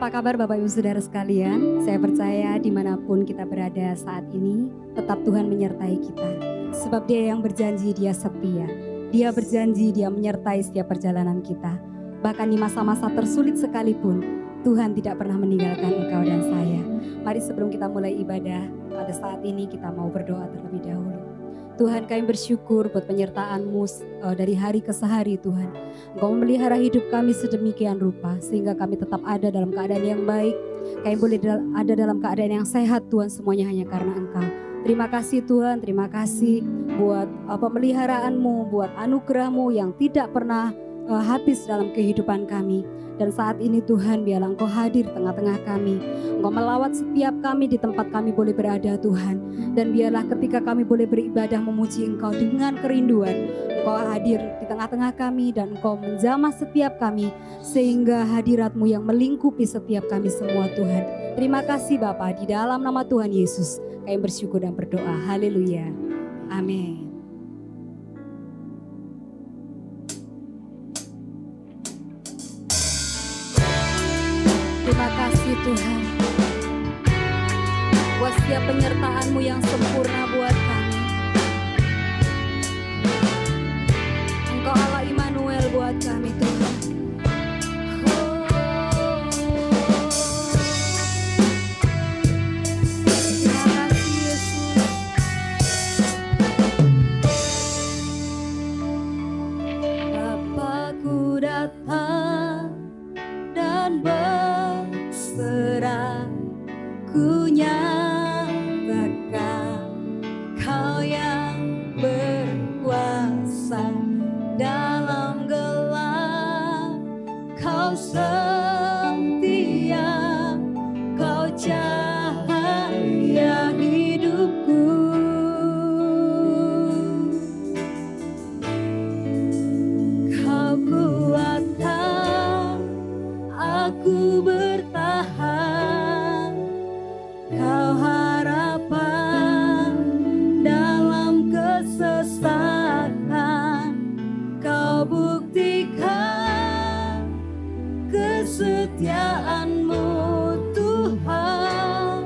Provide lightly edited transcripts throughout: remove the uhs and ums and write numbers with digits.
Apa kabar Bapak Ibu Saudara sekalian? Saya percaya dimanapun kita berada saat ini, tetap Tuhan menyertai kita. Sebab Dia yang berjanji, Dia setia. Dia berjanji, Dia menyertai setiap perjalanan kita. Bahkan di masa-masa tersulit sekalipun, Tuhan tidak pernah meninggalkan engkau dan saya. Mari sebelum kita mulai ibadah, pada saat ini kita mau berdoa terlebih dahulu. Tuhan, kami bersyukur buat penyertaan-Mu dari hari ke hari Tuhan. Engkau memelihara hidup kami sedemikian rupa sehingga kami tetap ada dalam keadaan yang baik. Kami boleh ada dalam keadaan yang sehat Tuhan, semuanya hanya karena Engkau. Terima kasih Tuhan, terima kasih buat pemeliharaan-Mu, buat anugerah-Mu yang tidak pernah habis dalam kehidupan kami. Dan saat ini Tuhan, biarlah Engkau hadir tengah-tengah kami. Engkau melawat setiap kami di tempat kami boleh berada Tuhan. Dan biarlah ketika kami boleh beribadah memuji Engkau dengan kerinduan, Engkau hadir di tengah-tengah kami dan Engkau menjamah setiap kami. Sehingga hadirat-Mu yang melingkupi setiap kami semua Tuhan. Terima kasih Bapa, di dalam nama Tuhan Yesus kami bersyukur dan berdoa. Haleluya. Amin. Terima kasih Tuhan buat setiap penyertaan-Mu yang sempurna buat kami. Engkau Allah Immanuel buat kami Tuhan. Terima kasih Yesus. Bapa-Ku datang dan berserah, ku nyatakan Kau yang berkuasa dalam gelap. Kau setia, Kau cahaya hidupku. Kau kuatkan aku bertahan. Kau harapan dalam kesesatan. Kau buktikan kesetiaan-Mu Tuhan.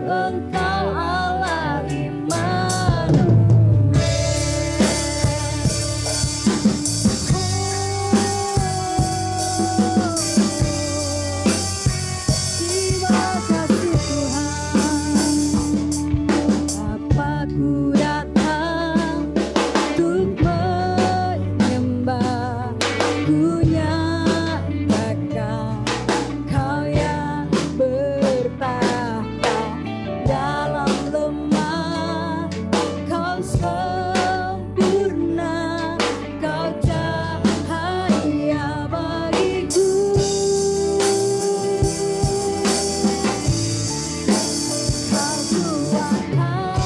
Engkau Allah Immanuel. Terima kasih Tuhan. Bapa-Ku datang untuk menyembah, ku nyatakan Kau yang bertahta dalam lemah. Kau sempurna, Kau cahaya bagiku. Kau kuatkan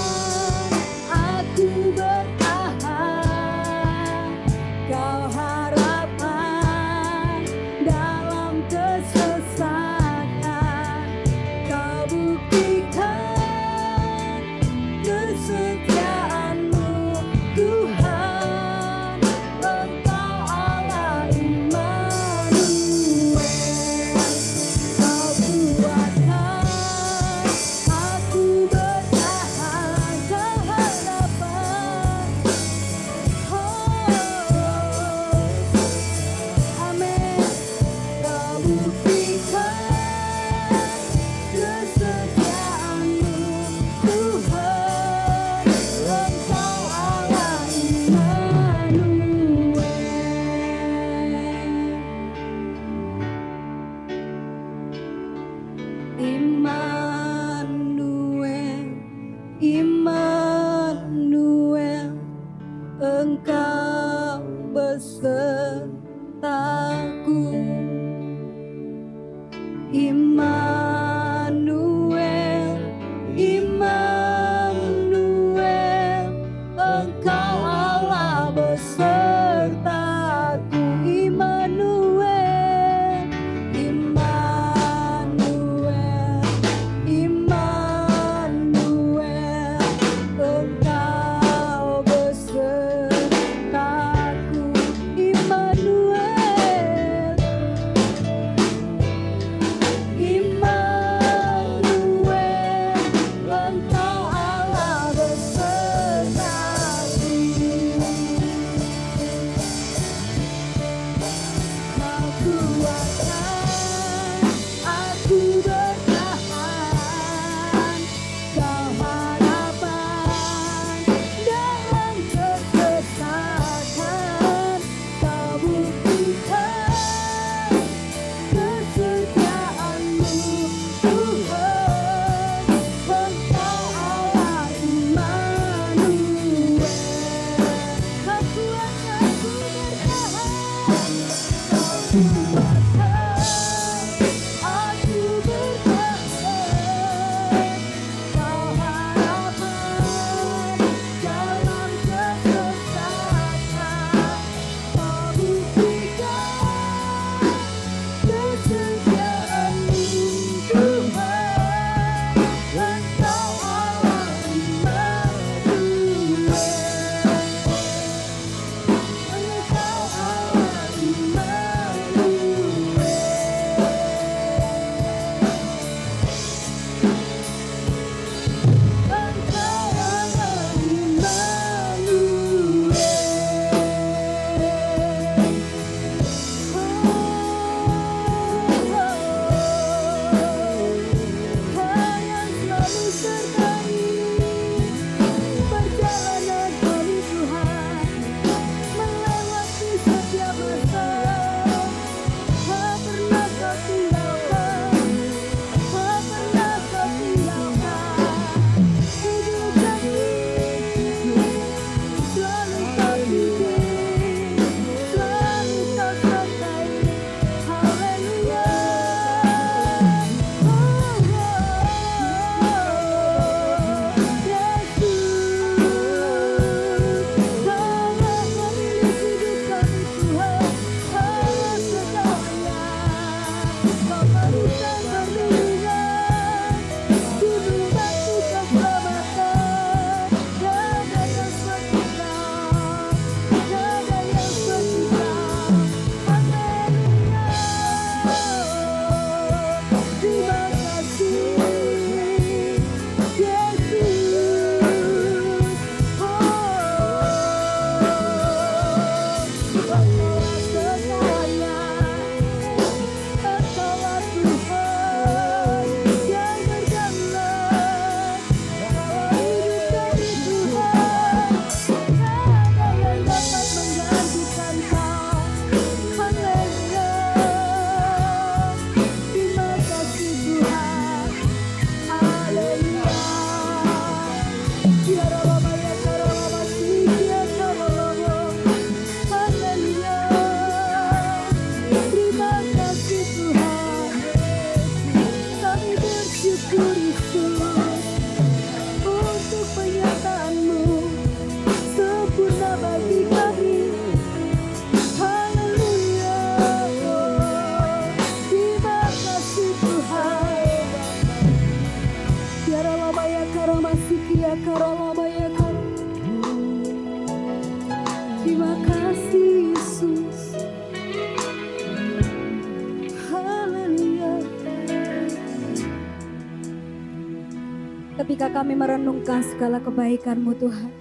ketika kami merenungkan segala kebaikan-Mu Tuhan.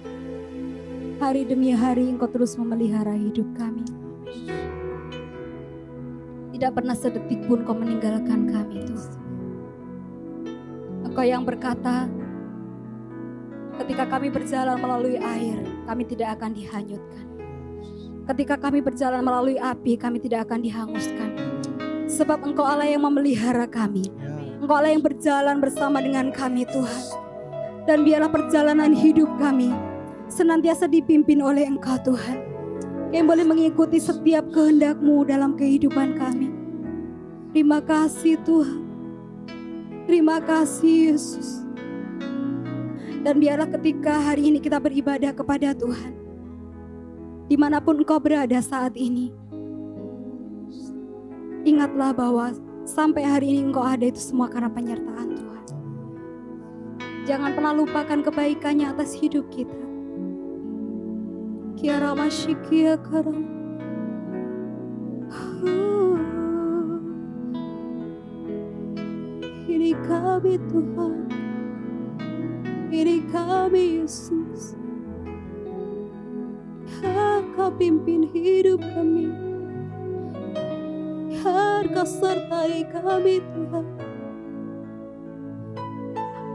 Hari demi hari Engkau terus memelihara hidup kami. Tidak pernah sedetik pun Kau meninggalkan kami Tuhan. Engkau yang berkata, ketika kami berjalan melalui air, kami tidak akan dihanyutkan. Ketika kami berjalan melalui api, kami tidak akan dihanguskan. Sebab Engkau Allah yang memelihara kami. Engkau Allah yang berjalan bersama dengan kami Tuhan. Dan biarlah perjalanan hidup kami senantiasa dipimpin oleh Engkau Tuhan, yang boleh mengikuti setiap kehendak-Mu dalam kehidupan kami. Terima kasih Tuhan. Terima kasih Yesus. Dan biarlah ketika hari ini kita beribadah kepada Tuhan, dimanapun Engkau berada saat ini, ingatlah bahwa sampai hari ini Engkau ada itu semua karena penyertaan Tuhan. Jangan pernah lupakan kebaikan-Nya atas hidup kita. Kiara mashikia karam. Ini kami Tuhan, ini kami Yesus. Ya, Kau pimpin hidup kami. Ya, Kau sertai kami Tuhan.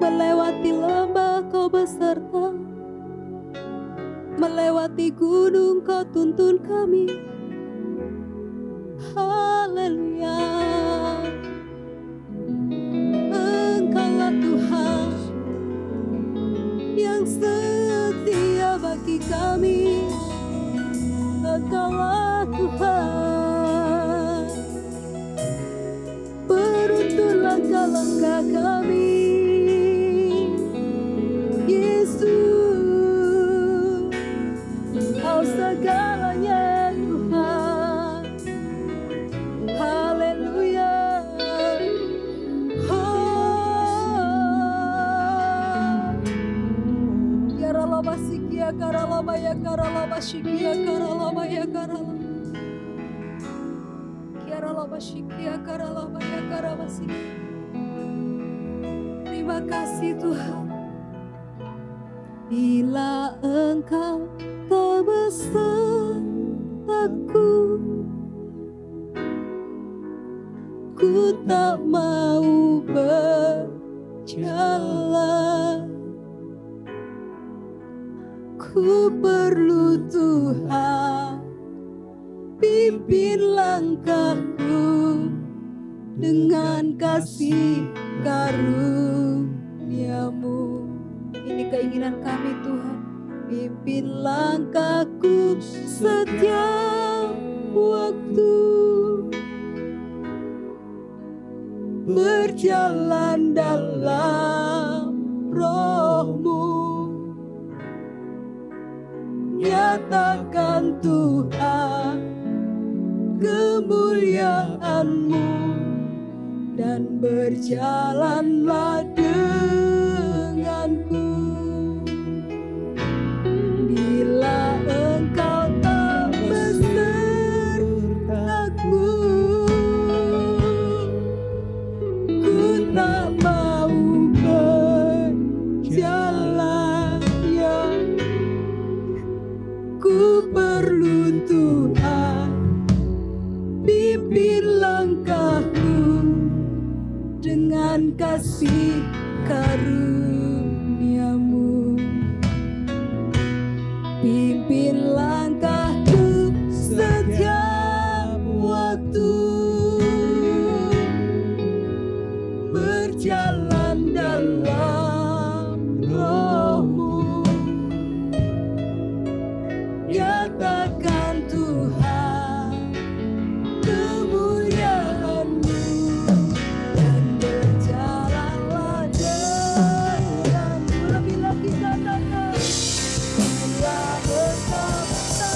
Melewati lembah Kau beserta, melewati gunung Kau tuntun kami. Haleluya. Engkaulah Tuhan yang setia bagi kami. Engkaulah Tuhan penuntun langkah-langkah kami. Segalanya Tuhan. Haleluya. Karalaba sikia karalaba ya karalaba shikia karalaba ya karalaba. Karalaba shikia karalaba ya karalaba sikia. Terima kasih Tuhan. Bila Engkau tak besertaku, ku tak mau berjalan. Ku perlu Tuhan, pimpin langkahku dengan kasih karunia-Mu. Ini keinginan kami Tuhan. Pimpin langkahku setiap waktu, berjalan dalam Roh-Mu. Nyatakan Tuhan kemuliaan-Mu, dan berjalanlah denganku. Bila Engkau tak besertaku, ku tak mau berjalan. Ya, ku perlu Tuhan, pimpin langkahku dengan kasih karunia-Mu. Pimpin langkahku setiap waktu, berjalan dalam Roh-Mu. Nyatakan Tuhan kemuliaan-Mu, dan berjalanlah denganku. Lebih lagi katakan, bila bersama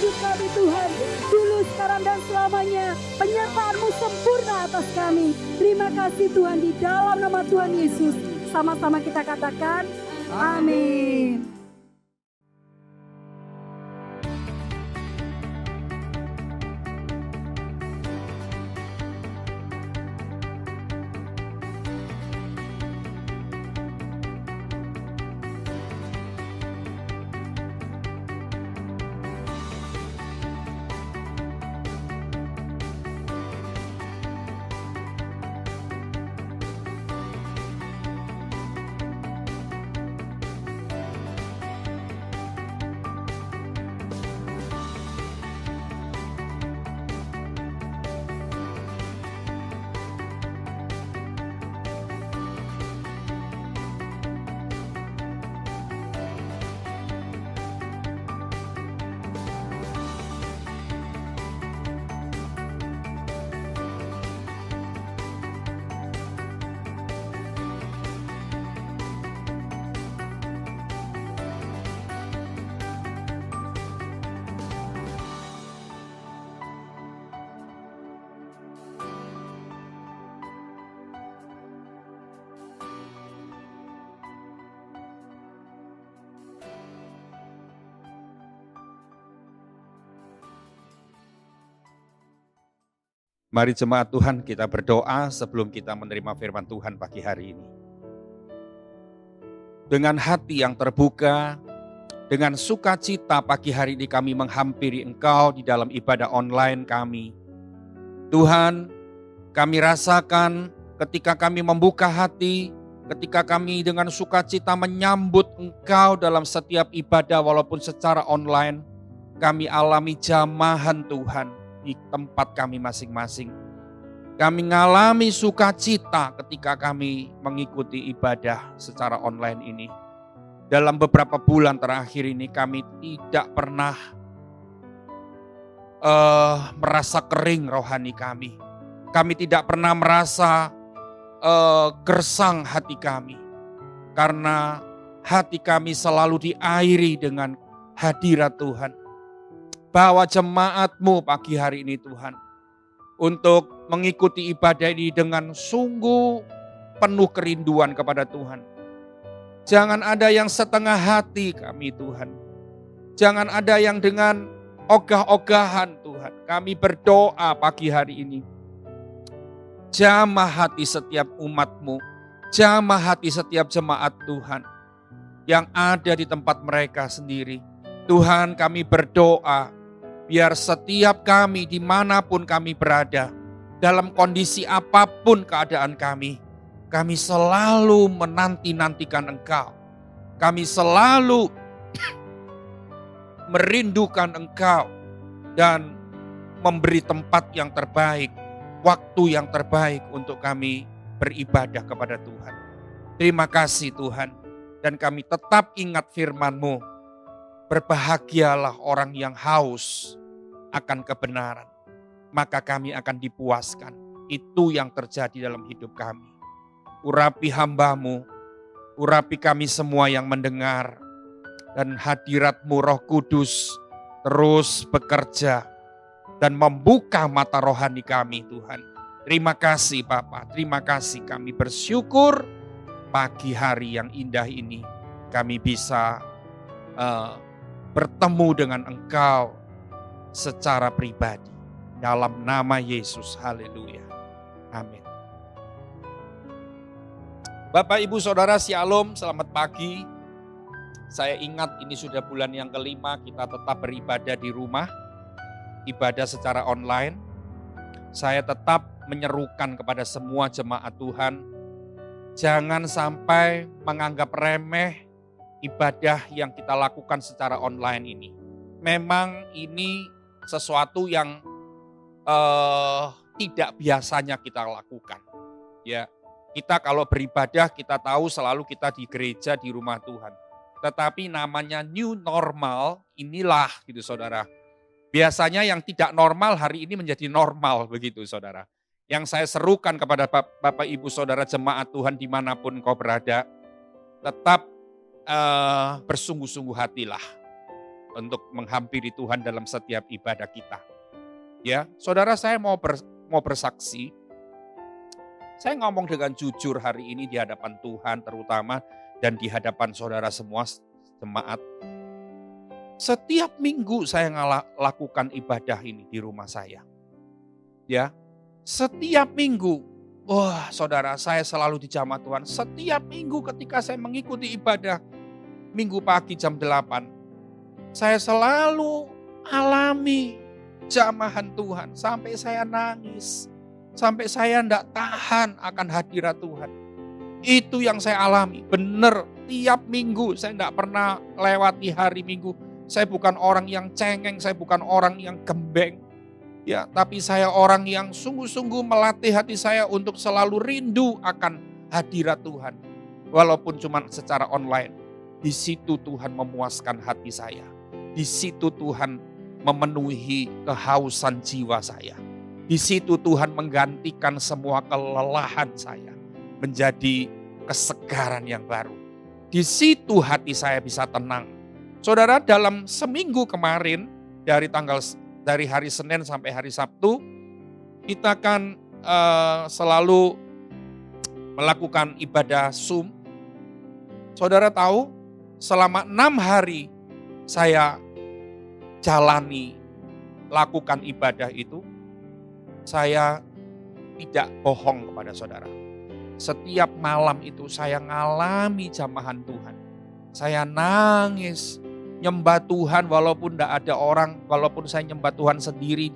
hidup kami Tuhan. Dulu, sekarang, dan selamanya penyertaan-Mu sempurna atas kami. Terima kasih Tuhan, di dalam nama Tuhan Yesus. Sama-sama kita katakan, amin. Mari jemaat Tuhan, kita berdoa sebelum kita menerima firman Tuhan pagi hari ini. Dengan hati yang terbuka, dengan sukacita pagi hari ini kami menghampiri Engkau di dalam ibadah online kami. Tuhan, kami rasakan ketika kami membuka hati, ketika kami dengan sukacita menyambut Engkau dalam setiap ibadah walaupun secara online, kami alami jamahan Tuhan di tempat kami masing-masing. Kami mengalami sukacita ketika kami mengikuti ibadah secara online ini. Dalam beberapa bulan terakhir ini kami tidak pernah merasa kering rohani kami. Kami tidak pernah merasa gersang hati kami. Karena hati kami selalu diairi dengan hadirat Tuhan. Bawa jemaat-Mu pagi hari ini Tuhan, untuk mengikuti ibadah ini dengan sungguh penuh kerinduan kepada Tuhan. Jangan ada yang setengah hati kami Tuhan. Jangan ada yang dengan ogah-ogahan Tuhan. Kami berdoa pagi hari ini. Jamah hati setiap umat-Mu. Jamah hati setiap jemaat Tuhan yang ada di tempat mereka sendiri. Tuhan, kami berdoa biar setiap kami dimanapun kami berada, dalam kondisi apapun keadaan kami selalu menanti-nantikan Engkau. Kami selalu merindukan Engkau dan memberi tempat yang terbaik, waktu yang terbaik untuk kami beribadah kepada Tuhan. Terima kasih Tuhan, dan kami tetap ingat firman-Mu. Berbahagialah orang yang haus akan kebenaran, maka kami akan dipuaskan. Itu yang terjadi dalam hidup kami. Urapi hamba-Mu, urapi kami semua yang mendengar, dan hadirat-Mu Roh Kudus terus bekerja dan membuka mata rohani kami Tuhan. Terima kasih Bapa, terima kasih, kami bersyukur pagi hari yang indah ini kami bisa bertemu dengan Engkau secara pribadi. Dalam nama Yesus, haleluya. Amin. Bapak, Ibu, Saudara, Shalom, selamat pagi. Saya ingat ini sudah bulan yang kelima kita tetap beribadah di rumah, ibadah secara online. Saya tetap menyerukan kepada semua jemaat Tuhan, jangan sampai menganggap remeh ibadah yang kita lakukan secara online ini. Memang ini sesuatu yang tidak biasanya kita lakukan. Ya, kita kalau beribadah kita tahu selalu kita di gereja, di rumah Tuhan. Tetapi namanya new normal, inilah gitu saudara. Biasanya yang tidak normal hari ini menjadi normal begitu saudara. Yang saya serukan kepada Bapak Ibu Saudara jemaat Tuhan dimanapun kau berada, tetap bersungguh-sungguh hatilah. untuk menghampiri Tuhan dalam setiap ibadah kita. Ya, saudara, saya mau bersaksi. Saya ngomong dengan jujur hari ini di hadapan Tuhan terutama dan di hadapan saudara semua jemaat. Setiap minggu saya lakukan ibadah ini di rumah saya. Ya, setiap minggu. Wah, saudara, saya selalu dijamah Tuhan. Setiap minggu ketika saya mengikuti ibadah minggu pagi jam 8, saya selalu alami jamahan Tuhan sampai saya nangis. Sampai saya tidak tahan akan hadirat Tuhan. Itu yang saya alami. Benar, tiap minggu saya tidak pernah lewati hari minggu. Saya bukan orang yang cengeng, saya bukan orang yang gembeng. Ya, tapi saya orang yang sungguh-sungguh melatih hati saya untuk selalu rindu akan hadirat Tuhan. Walaupun cuma secara online. Di situ Tuhan memuaskan hati saya. Di situ Tuhan memenuhi kehausan jiwa saya. Di situ Tuhan menggantikan semua kelelahan saya menjadi kesegaran yang baru. Di situ hati saya bisa tenang. Saudara, dalam seminggu kemarin dari hari Senin sampai hari Sabtu, kita kan selalu melakukan ibadah Zoom. Saudara tahu, selama 6 hari saya lakukan ibadah itu. Saya tidak bohong kepada saudara. Setiap malam itu saya ngalami jamahan Tuhan. Saya nangis, nyembah Tuhan walaupun tidak ada orang, walaupun saya nyembah Tuhan sendiri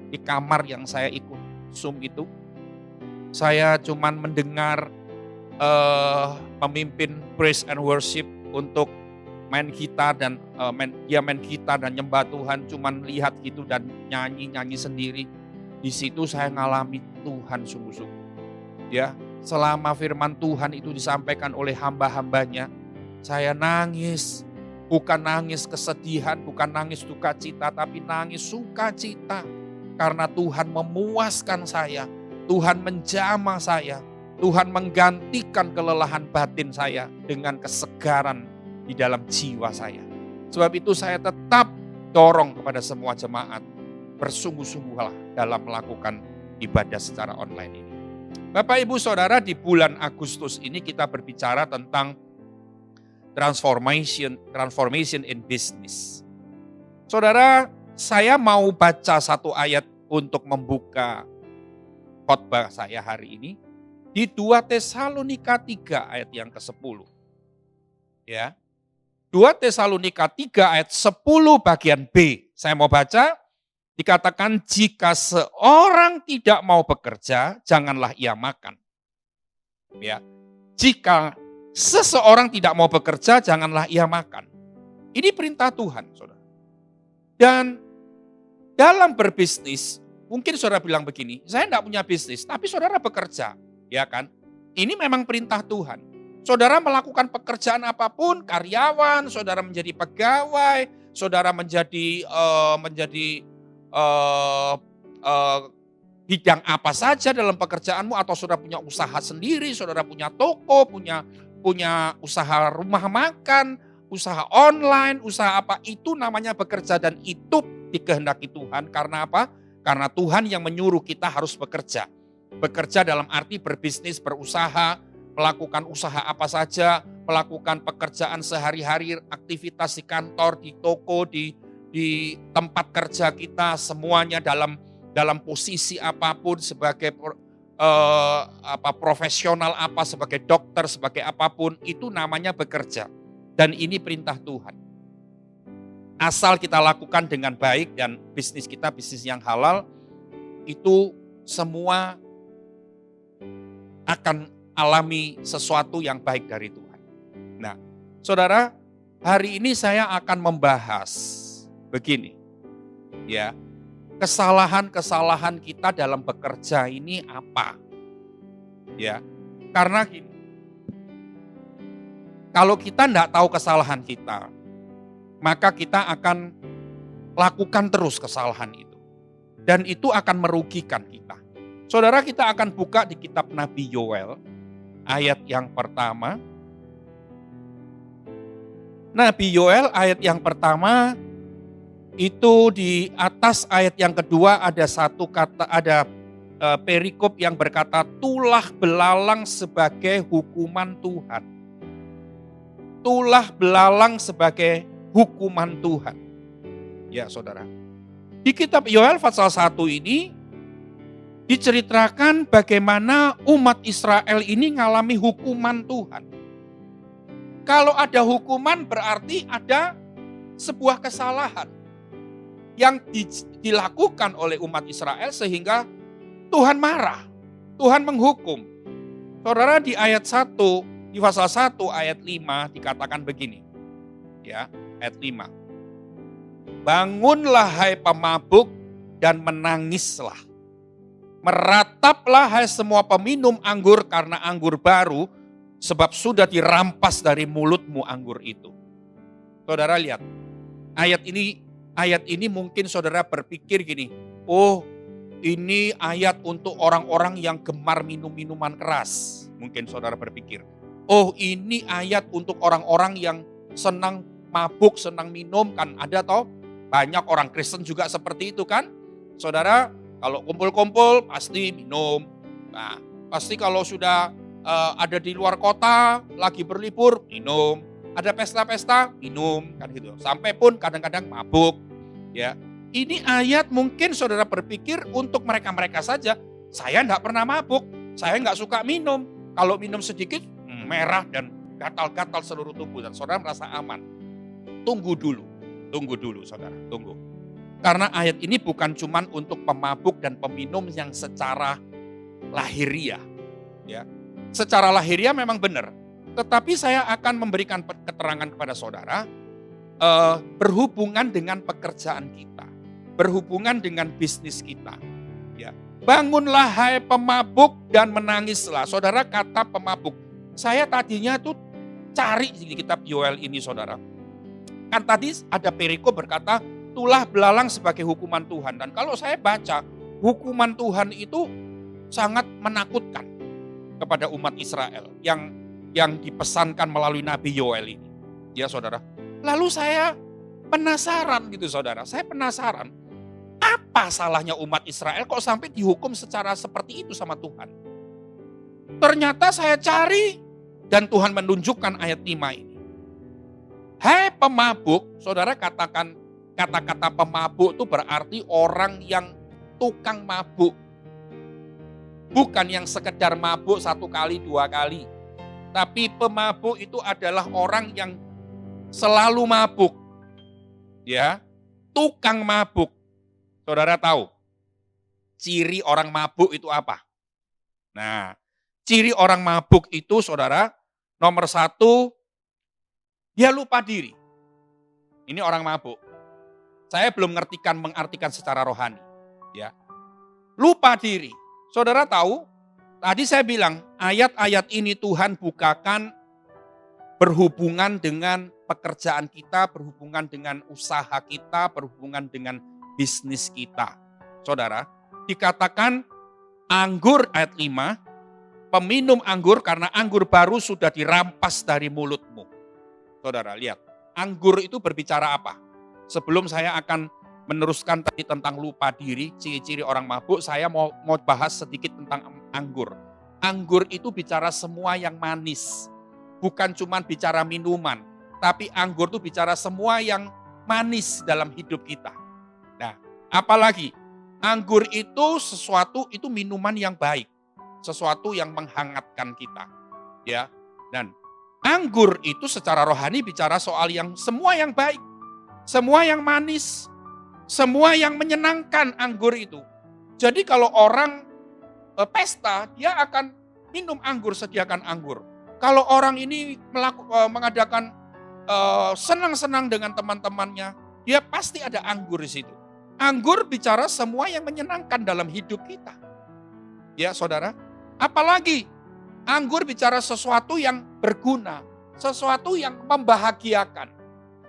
di kamar yang saya ikut Zoom itu. Saya cuman mendengar pemimpin praise and worship untuk main gitar dan dia main gitar dan nyembah Tuhan, cuman lihat gitu dan nyanyi sendiri. Di situ saya ngalami Tuhan sungguh-sungguh. Ya, selama firman Tuhan itu disampaikan oleh hamba-hambanya, saya nangis. Bukan nangis kesedihan, bukan nangis duka cita, tapi nangis sukacita. Karena Tuhan memuaskan saya, Tuhan menjamah saya, Tuhan menggantikan kelelahan batin saya dengan kesegaran di dalam jiwa saya. Sebab itu saya tetap dorong kepada semua jemaat, bersungguh-sungguhlah dalam melakukan ibadah secara online ini. Bapak Ibu Saudara, di bulan Agustus ini kita berbicara tentang transformation in business. Saudara, saya mau baca satu ayat untuk membuka khotbah saya hari ini di 2 Tesalonika 3 ayat yang ke-10. Ya. 2 Tesalonika 3 ayat 10 bagian B. Saya mau baca. Dikatakan, jika seorang tidak mau bekerja, janganlah ia makan. Ya, jika seseorang tidak mau bekerja, janganlah ia makan. Ini perintah Tuhan, saudara. Dan dalam berbisnis, mungkin saudara bilang begini, saya tidak punya bisnis, tapi saudara bekerja, ya kan? Ini memang perintah Tuhan. Saudara melakukan pekerjaan apapun, karyawan, saudara menjadi pegawai, saudara menjadi bidang apa saja dalam pekerjaanmu, atau saudara punya usaha sendiri, saudara punya toko, punya usaha rumah makan, usaha online, usaha apa, itu namanya bekerja dan itu dikehendaki Tuhan. Karena apa? Karena Tuhan yang menyuruh kita harus bekerja. Bekerja dalam arti berbisnis, berusaha, melakukan usaha apa saja, melakukan pekerjaan sehari-hari, aktivitas di kantor, di toko, di tempat kerja kita, semuanya dalam posisi apapun, sebagai profesional apa, sebagai dokter, sebagai apapun, itu namanya bekerja. Dan ini perintah Tuhan. Asal kita lakukan dengan baik dan bisnis kita bisnis yang halal, itu semua akan alami sesuatu yang baik dari Tuhan. Nah, saudara, hari ini saya akan membahas begini, ya, kesalahan-kesalahan kita dalam bekerja ini apa? Ya, karena gini, kalau kita tidak tahu kesalahan kita, maka kita akan lakukan terus kesalahan itu. Dan itu akan merugikan kita. Saudara, kita akan buka di kitab Nabi Yoel, ayat yang pertama. Nabi Yoel ayat yang pertama, Itu di atas ayat yang kedua ada satu kata, ada perikop yang berkata tulah belalang sebagai hukuman Tuhan. Tulah belalang sebagai hukuman Tuhan. Ya saudara. Di kitab Yoel pasal 1 ini diceritakan bagaimana umat Israel ini mengalami hukuman Tuhan. Kalau ada hukuman berarti ada sebuah kesalahan yang dilakukan oleh umat Israel sehingga Tuhan marah, Tuhan menghukum. Saudara, di ayat 1, di pasal 1 ayat 5 dikatakan begini. Ya, ayat 5. Bangunlah hai pemabuk dan menangislah. Merataplah hai semua peminum anggur karena anggur baru, sebab sudah dirampas dari mulutmu anggur itu. Saudara lihat, ayat ini mungkin saudara berpikir gini, oh ini ayat untuk orang-orang yang gemar minum minuman keras. Mungkin saudara berpikir, oh ini ayat untuk orang-orang yang senang mabuk, senang minum, kan ada toh? Banyak orang Kristen juga seperti itu kan. Saudara, kalau kumpul-kumpul pasti minum. Nah, pasti kalau sudah ada di luar kota, lagi berlibur, minum. Ada pesta-pesta, minum, kan gitu. Sampai pun kadang-kadang mabuk, ya. Ini ayat mungkin saudara berpikir untuk mereka-mereka saja. Saya enggak pernah mabuk, saya enggak suka minum. Kalau minum sedikit, merah dan gatal-gatal seluruh tubuh. Dan saudara merasa aman. Tunggu dulu saudara, tunggu. Karena ayat ini bukan cuma untuk pemabuk dan peminum yang secara lahiriah. Ya. Secara lahiriah memang benar. Tetapi saya akan memberikan keterangan kepada saudara berhubungan dengan pekerjaan kita, berhubungan dengan bisnis kita. Ya. Bangunlah hai pemabuk dan menangislah. Saudara, kata pemabuk, saya tadinya tuh cari di kitab Yoel ini saudara. Kan tadi ada perikop berkata tulah belalang sebagai hukuman Tuhan. Dan kalau saya baca hukuman Tuhan itu sangat menakutkan kepada umat Israel yang dipesankan melalui Nabi Yoel ini. Ya saudara. Lalu saya penasaran gitu saudara. Saya penasaran. Apa salahnya umat Israel kok sampai dihukum secara seperti itu sama Tuhan? Ternyata saya cari dan Tuhan menunjukkan ayat 5 ini. Hai pemabuk, saudara katakan kata-kata pemabuk itu berarti orang yang tukang mabuk. Bukan yang sekedar mabuk 1 kali, 2 kali. Tapi pemabuk itu adalah orang yang selalu mabuk. Ya, tukang mabuk. Saudara tahu, ciri orang mabuk itu apa? Nah, ciri orang mabuk itu saudara, nomor 1, dia lupa diri. Ini orang mabuk. Saya belum mengartikan secara rohani. Ya, lupa diri. Saudara tahu, tadi saya bilang ayat-ayat ini Tuhan bukakan berhubungan dengan pekerjaan kita, berhubungan dengan usaha kita, berhubungan dengan bisnis kita. Saudara, dikatakan anggur ayat 5, peminum anggur karena anggur baru sudah dirampas dari mulutmu. Saudara, lihat, anggur itu berbicara apa? Sebelum saya akan meneruskan tadi tentang lupa diri, ciri-ciri orang mabuk, saya mau bahas sedikit tentang anggur. Anggur itu bicara semua yang manis. Bukan cuma bicara minuman, tapi anggur itu bicara semua yang manis dalam hidup kita. Nah, apalagi anggur itu sesuatu, itu minuman yang baik, sesuatu yang menghangatkan kita. Ya, dan anggur itu secara rohani bicara soal yang semua yang baik, semua yang manis, semua yang menyenangkan anggur itu. Jadi kalau orang pesta, dia akan minum anggur, sediakan anggur. Kalau orang ini mengadakan senang-senang dengan teman-temannya, dia pasti ada anggur di situ. Anggur bicara semua yang menyenangkan dalam hidup kita. Ya saudara, apalagi anggur bicara sesuatu yang berguna, sesuatu yang membahagiakan.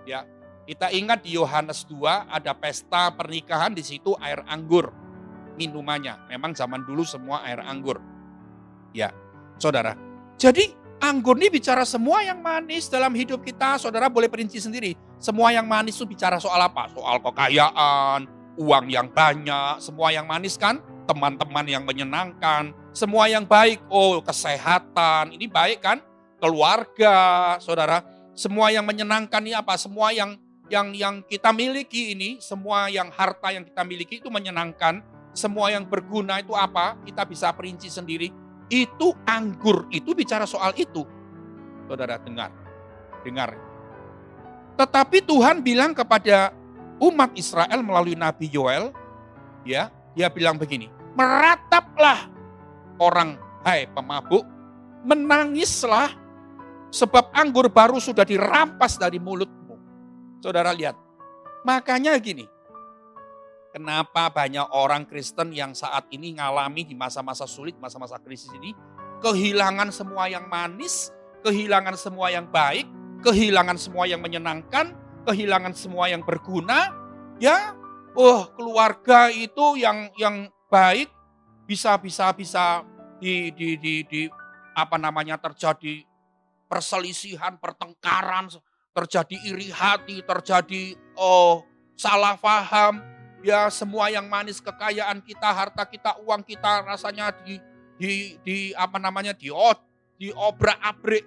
Ya, kita ingat di Yohanes 2 ada pesta pernikahan, di situ air anggur minumannya. Memang zaman dulu semua air anggur. Ya, saudara. Jadi anggur ini bicara semua yang manis dalam hidup kita. Saudara boleh perinci sendiri. Semua yang manis itu bicara soal apa? Soal kekayaan, uang yang banyak, semua yang manis kan? Teman-teman yang menyenangkan, semua yang baik, kesehatan, ini baik kan? Keluarga, saudara, semua yang menyenangkan ini apa? Semua yang kita miliki ini, semua yang harta yang kita miliki itu menyenangkan, semua yang berguna itu apa? Kita bisa perinci sendiri. Itu anggur, itu bicara soal itu. Saudara dengar. Tetapi Tuhan bilang kepada umat Israel melalui Nabi Yoel, ya, dia bilang begini, merataplah orang, hai pemabuk, menangislah sebab anggur baru sudah dirampas dari mulutmu. Saudara lihat, makanya gini, kenapa banyak orang Kristen yang saat ini ngalami di masa-masa sulit, masa-masa krisis ini, kehilangan semua yang manis, kehilangan semua yang baik, kehilangan semua yang menyenangkan, kehilangan semua yang berguna, ya, keluarga itu yang baik bisa terjadi perselisihan, pertengkaran, terjadi iri hati, terjadi salah paham, ya semua yang manis, kekayaan kita, harta kita, uang kita rasanya diobrak-abrik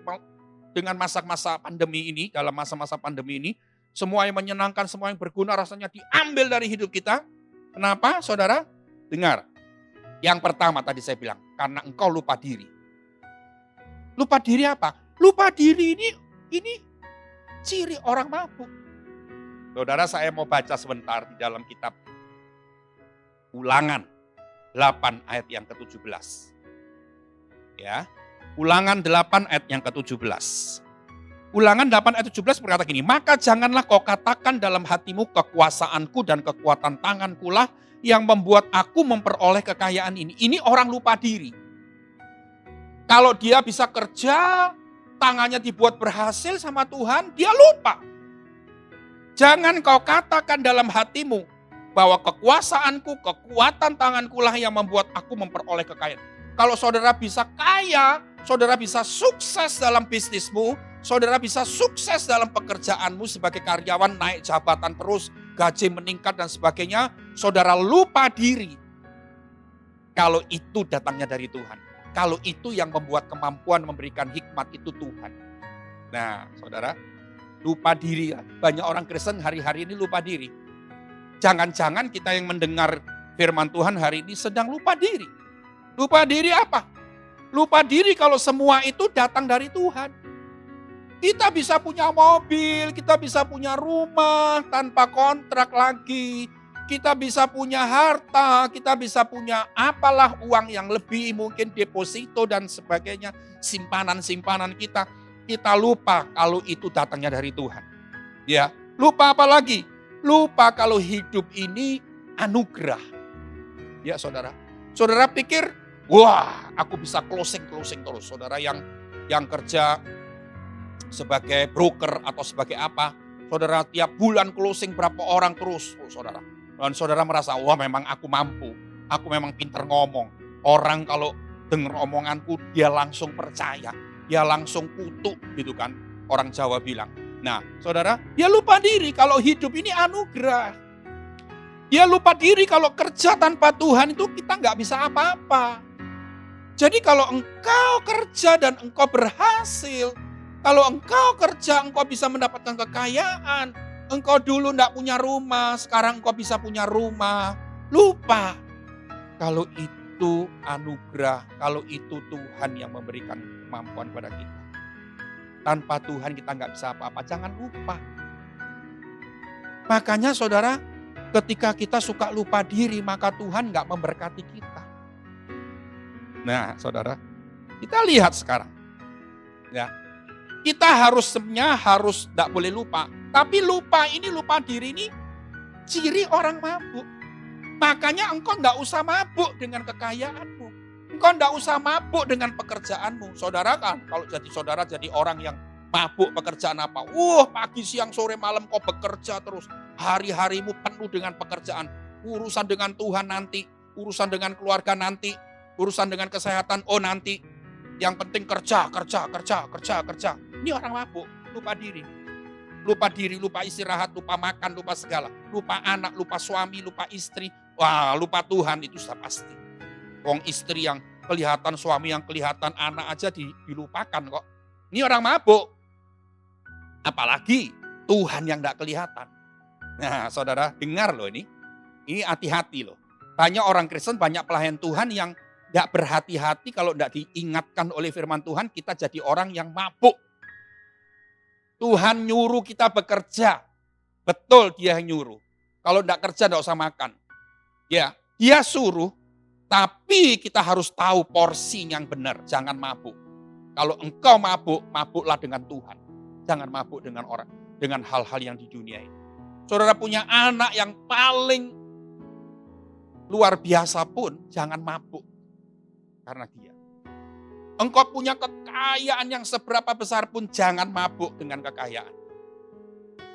dengan masa-masa pandemi ini, dalam masa-masa pandemi ini. Semua yang menyenangkan, semua yang berguna rasanya diambil dari hidup kita. Kenapa, saudara? Dengar. Yang pertama tadi saya bilang, karena engkau lupa diri. Lupa diri apa? Lupa diri ini ciri orang mabuk. Saudara, saya mau baca sebentar di dalam kitab Ulangan 8 ayat yang ke-17. Ya. Ulangan 8 ayat yang ke-17. Ulangan 8 ayat 17 berkata gini, maka janganlah kau katakan dalam hatimu kekuasaanku dan kekuatan tanganku lah yang membuat aku memperoleh kekayaan ini. Ini orang lupa diri. Kalau dia bisa kerja, tangannya dibuat berhasil sama Tuhan, dia lupa. Jangan kau katakan dalam hatimu bahwa kekuasaanku, kekuatan tanganku lah yang membuat aku memperoleh kekayaan. Kalau saudara bisa kaya, saudara bisa sukses dalam bisnismu, saudara bisa sukses dalam pekerjaanmu sebagai karyawan, naik jabatan terus, gaji meningkat dan sebagainya, saudara lupa diri. Kalau itu datangnya dari Tuhan. Kalau itu yang membuat kemampuan memberikan hikmat itu Tuhan. Nah, saudara, lupa diri. Banyak orang Kristen hari-hari ini lupa diri. Jangan-jangan kita yang mendengar firman Tuhan hari ini sedang lupa diri. Lupa diri apa? Lupa diri kalau semua itu datang dari Tuhan. Kita bisa punya mobil, kita bisa punya rumah tanpa kontrak lagi. Kita bisa punya harta, kita bisa punya apalah uang yang lebih, mungkin deposito dan sebagainya. Simpanan-simpanan kita. Kita lupa kalau itu datangnya dari Tuhan. Ya, lupa apa lagi? Lupa kalau hidup ini anugerah. Ya saudara. Saudara pikir, wah aku bisa closing terus. Saudara yang kerja sebagai broker atau sebagai apa. Saudara tiap bulan closing berapa orang terus. Saudara. Dan saudara merasa, wah memang aku mampu. Aku memang pintar ngomong. Orang kalau dengar omonganku dia langsung percaya. Dia langsung kutuk gitu kan. Orang Jawa bilang. Nah saudara, dia lupa diri kalau hidup ini anugerah. Dia lupa diri kalau kerja tanpa Tuhan itu kita nggak bisa apa-apa. Jadi kalau engkau kerja dan engkau berhasil, kalau engkau kerja engkau bisa mendapatkan kekayaan, engkau dulu nggak punya rumah, sekarang engkau bisa punya rumah. Lupa kalau itu anugerah, kalau itu Tuhan yang memberikan kemampuan kepada kita. Tanpa Tuhan kita nggak bisa apa-apa, jangan lupa. Makanya saudara, ketika kita suka lupa diri, maka Tuhan nggak memberkati kita. Nah saudara, kita lihat sekarang. Ya, kita harus tidak boleh lupa. Tapi lupa diri ini ciri orang mabuk. Makanya engkau nggak usah mabuk dengan kekayaanmu. Engkau nggak usah mabuk dengan pekerjaanmu. Saudara kan, kalau saudara jadi orang yang mabuk pekerjaan apa? Pagi, siang, sore, malam kau bekerja terus. Hari-harimu penuh dengan pekerjaan. Urusan dengan Tuhan nanti. Urusan dengan keluarga nanti. Urusan dengan kesehatan, nanti. Yang penting kerja. Ini orang mabuk, lupa diri. Lupa diri, lupa istirahat, lupa makan, lupa segala. Lupa anak, lupa suami, lupa istri. Wah, lupa Tuhan itu sudah pasti. Wong istri yang kelihatan, suami yang kelihatan, anak aja dilupakan kok. Ini orang mabuk. Apalagi Tuhan yang tidak kelihatan. Nah, saudara dengar loh ini. Ini hati-hati loh. Banyak orang Kristen, banyak pelayan Tuhan yang tidak berhati-hati kalau tidak diingatkan oleh firman Tuhan, kita jadi orang yang mabuk. Tuhan nyuruh kita bekerja. Betul dia nyuruh. Kalau tidak kerja tidak usah makan. Ya, dia suruh, tapi kita harus tahu porsi yang benar. Jangan mabuk. Kalau engkau mabuk, mabuklah dengan Tuhan. Jangan mabuk dengan orang, dengan hal-hal yang di dunia ini. Saudara punya anak yang paling luar biasa pun, jangan mabuk karena dia. Engkau punya kekayaan yang seberapa besar pun jangan mabuk dengan kekayaan.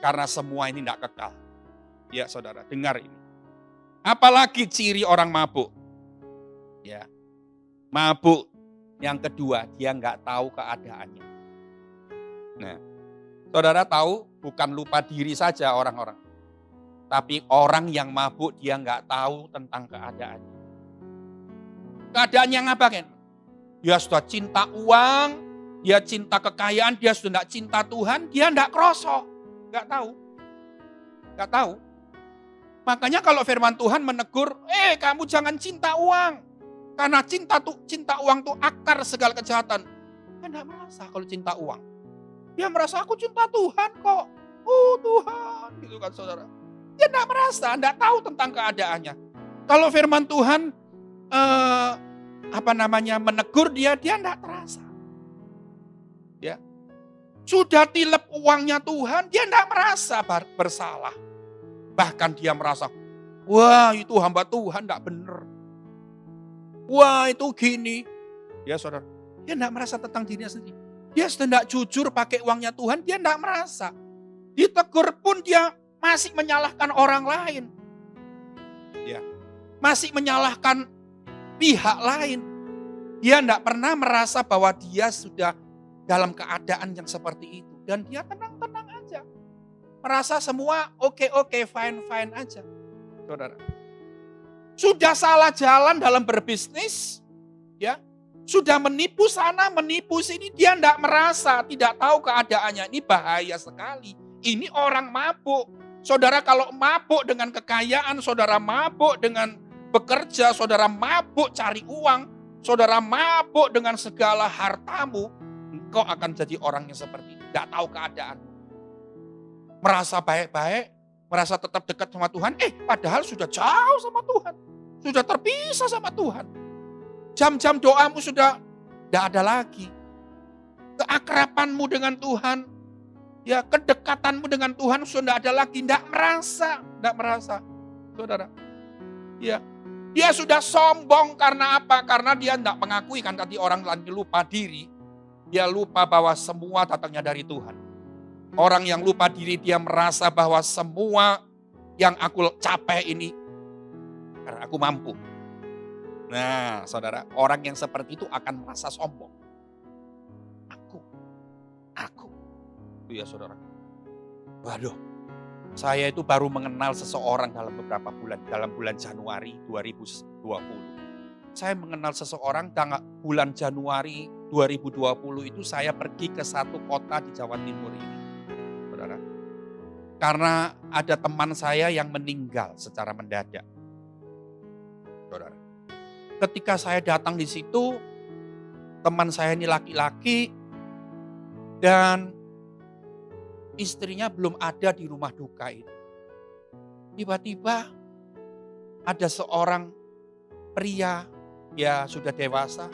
Karena semua ini tidak kekal. Ya saudara, dengar ini. Apalagi ciri orang mabuk. Ya, mabuk yang kedua, dia nggak tahu keadaannya. Nah, saudara tahu bukan lupa diri saja orang-orang. Tapi orang yang mabuk dia nggak tahu tentang keadaannya. Keadaannya apa kan? Dia sudah cinta uang, dia cinta kekayaan, dia sudah tidak cinta Tuhan, dia tidak kroso. Nggak tahu. Nggak tahu. Makanya kalau firman Tuhan menegur, kamu jangan cinta uang. Karena cinta uang itu akar segala kejahatan. Dia tidak merasa kalau cinta uang. Dia merasa aku cinta Tuhan kok. Oh Tuhan, gitu kan saudara. Dia tidak merasa, tidak tahu tentang keadaannya. Kalau firman Tuhan menegur dia tidak terasa. Ya. Sudah tilep uangnya Tuhan, dia tidak merasa bersalah. Bahkan dia merasa, wah itu hamba Tuhan tidak benar. Wah itu gini. Ya saudara, dia tidak merasa tentang dirinya sendiri. Dia sudah tidak jujur pakai uangnya Tuhan, dia tidak merasa. Ditegur pun dia masih menyalahkan orang lain. Ya. Masih menyalahkan pihak lain. Dia tidak pernah merasa bahwa dia sudah dalam keadaan yang seperti itu. Dan dia tenang-tenang aja. Merasa semua oke, fine aja. Saudara. Sudah salah jalan dalam berbisnis. Ya. Sudah menipu sana, menipu sini. Dia tidak merasa, tidak tahu keadaannya. Ini bahaya sekali. Ini orang mabuk. Saudara kalau mabuk dengan kekayaan, saudara mabuk dengan bekerja, saudara mabuk cari uang, saudara mabuk dengan segala hartamu, engkau akan jadi orang yang seperti itu. Tidak tahu keadaan. Merasa baik-baik, merasa tetap dekat sama Tuhan, padahal sudah jauh sama Tuhan. Sudah terpisah sama Tuhan. Jam-jam doamu sudah tidak ada lagi. Keakrabanmu dengan Tuhan, ya kedekatanmu dengan Tuhan sudah tidak ada lagi. Tidak merasa. Saudara. Ya, dia sudah sombong karena apa? Karena dia tidak mengakui, kan tadi orang lagi lupa diri. Dia lupa bahwa semua datangnya dari Tuhan. Orang yang lupa diri dia merasa bahwa semua yang aku capai ini karena aku mampu. Nah, saudara, orang yang seperti itu akan merasa sombong. Aku. Itu ya saudara. Waduh, saya itu baru mengenal seseorang dalam beberapa bulan. Dalam bulan Januari 2020. Saya mengenal seseorang bulan Januari 2020 itu saya pergi ke satu kota di Jawa Timur ini. Saudara. Karena ada teman saya yang meninggal secara mendadak. Saudara. Ketika saya datang di situ, teman saya ini laki-laki dan istrinya belum ada di rumah duka itu. Tiba-tiba ada seorang pria, ya sudah dewasa,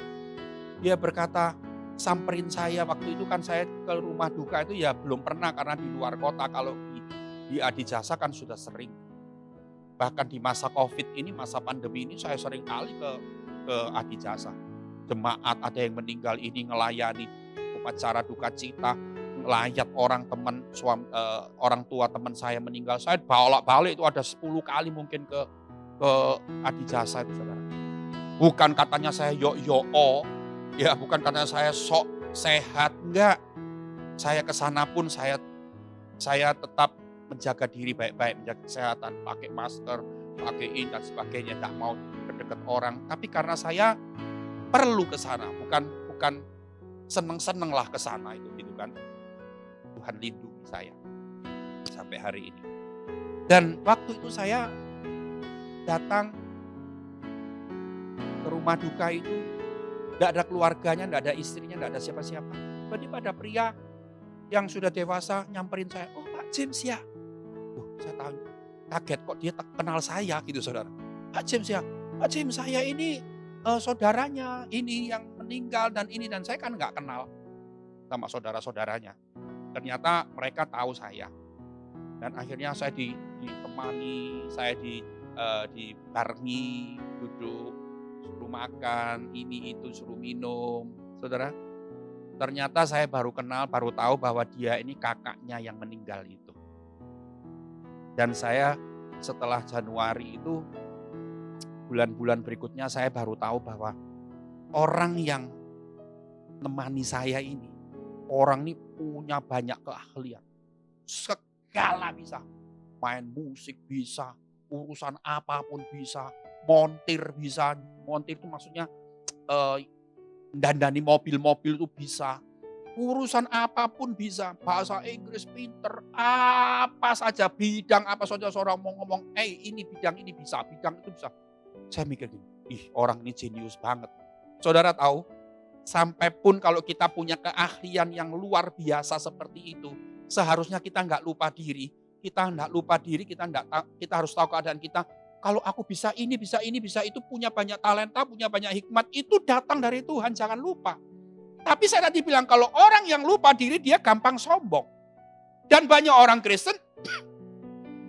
dia berkata, samperin saya. Waktu itu kan saya ke rumah duka itu ya belum pernah karena di luar kota. Kalau di Adijasa kan sudah sering. Bahkan di masa COVID ini, masa pandemi ini saya sering kali ke Adijasa. Jemaat ada yang meninggal ini ngelayani upacara duka cita, ngelayat orang tua teman saya meninggal. Saya bolak-balik itu ada 10 kali mungkin ke Adijasa itu saudara. Bukan katanya saya ya bukan katanya saya sok sehat, enggak. Saya ke sana pun saya Saya tetap menjaga diri baik-baik, menjaga kesehatan, pakai masker, pakai ini dan sebagainya, tidak mau dekat orang. Tapi karena saya perlu ke sana, bukan seneng-seneng lah ke sana itu gitu kan. Tuhan lindungi saya sampai hari ini. Dan waktu itu saya datang ke rumah duka itu, tidak ada keluarganya, tidak ada istrinya, tidak ada siapa-siapa. Tiba-tiba ada pria yang sudah dewasa nyamperin saya, "Oh Pak James ya." Saya tahu, kaget kok dia kenal saya gitu saudara. "Pak James ya, Pak James saya ini saudaranya, ini yang meninggal dan ini." Dan saya kan nggak kenal sama saudara-saudaranya. Ternyata mereka tahu saya. Dan akhirnya saya ditemani, saya dibarengi, duduk, suruh makan, ini itu, suruh minum. Saudara, ternyata saya baru kenal, baru tahu bahwa dia ini kakaknya yang meninggal itu. Dan saya setelah Januari itu, bulan-bulan berikutnya saya baru tahu bahwa orang yang menemani saya ini, orang ini punya banyak keahlian. Segala bisa. Main musik bisa, urusan apapun bisa, montir bisa. Montir itu maksudnya dandani mobil-mobil itu bisa. Urusan apapun bisa, bahasa Inggris pinter, apa saja, bidang apa saja seorang mau ngomong, ini bidang ini bisa, bidang itu bisa. Saya mikir gini, orang ini jenius banget. Saudara tahu, sampai pun kalau kita punya keahlian yang luar biasa seperti itu, seharusnya kita nggak lupa diri. Kita harus tahu keadaan kita. Kalau aku bisa ini, bisa ini, bisa itu, punya banyak talenta, punya banyak hikmat, itu datang dari Tuhan, jangan lupa. Tapi saya tadi bilang kalau orang yang lupa diri dia gampang sombong. Dan banyak orang Kristen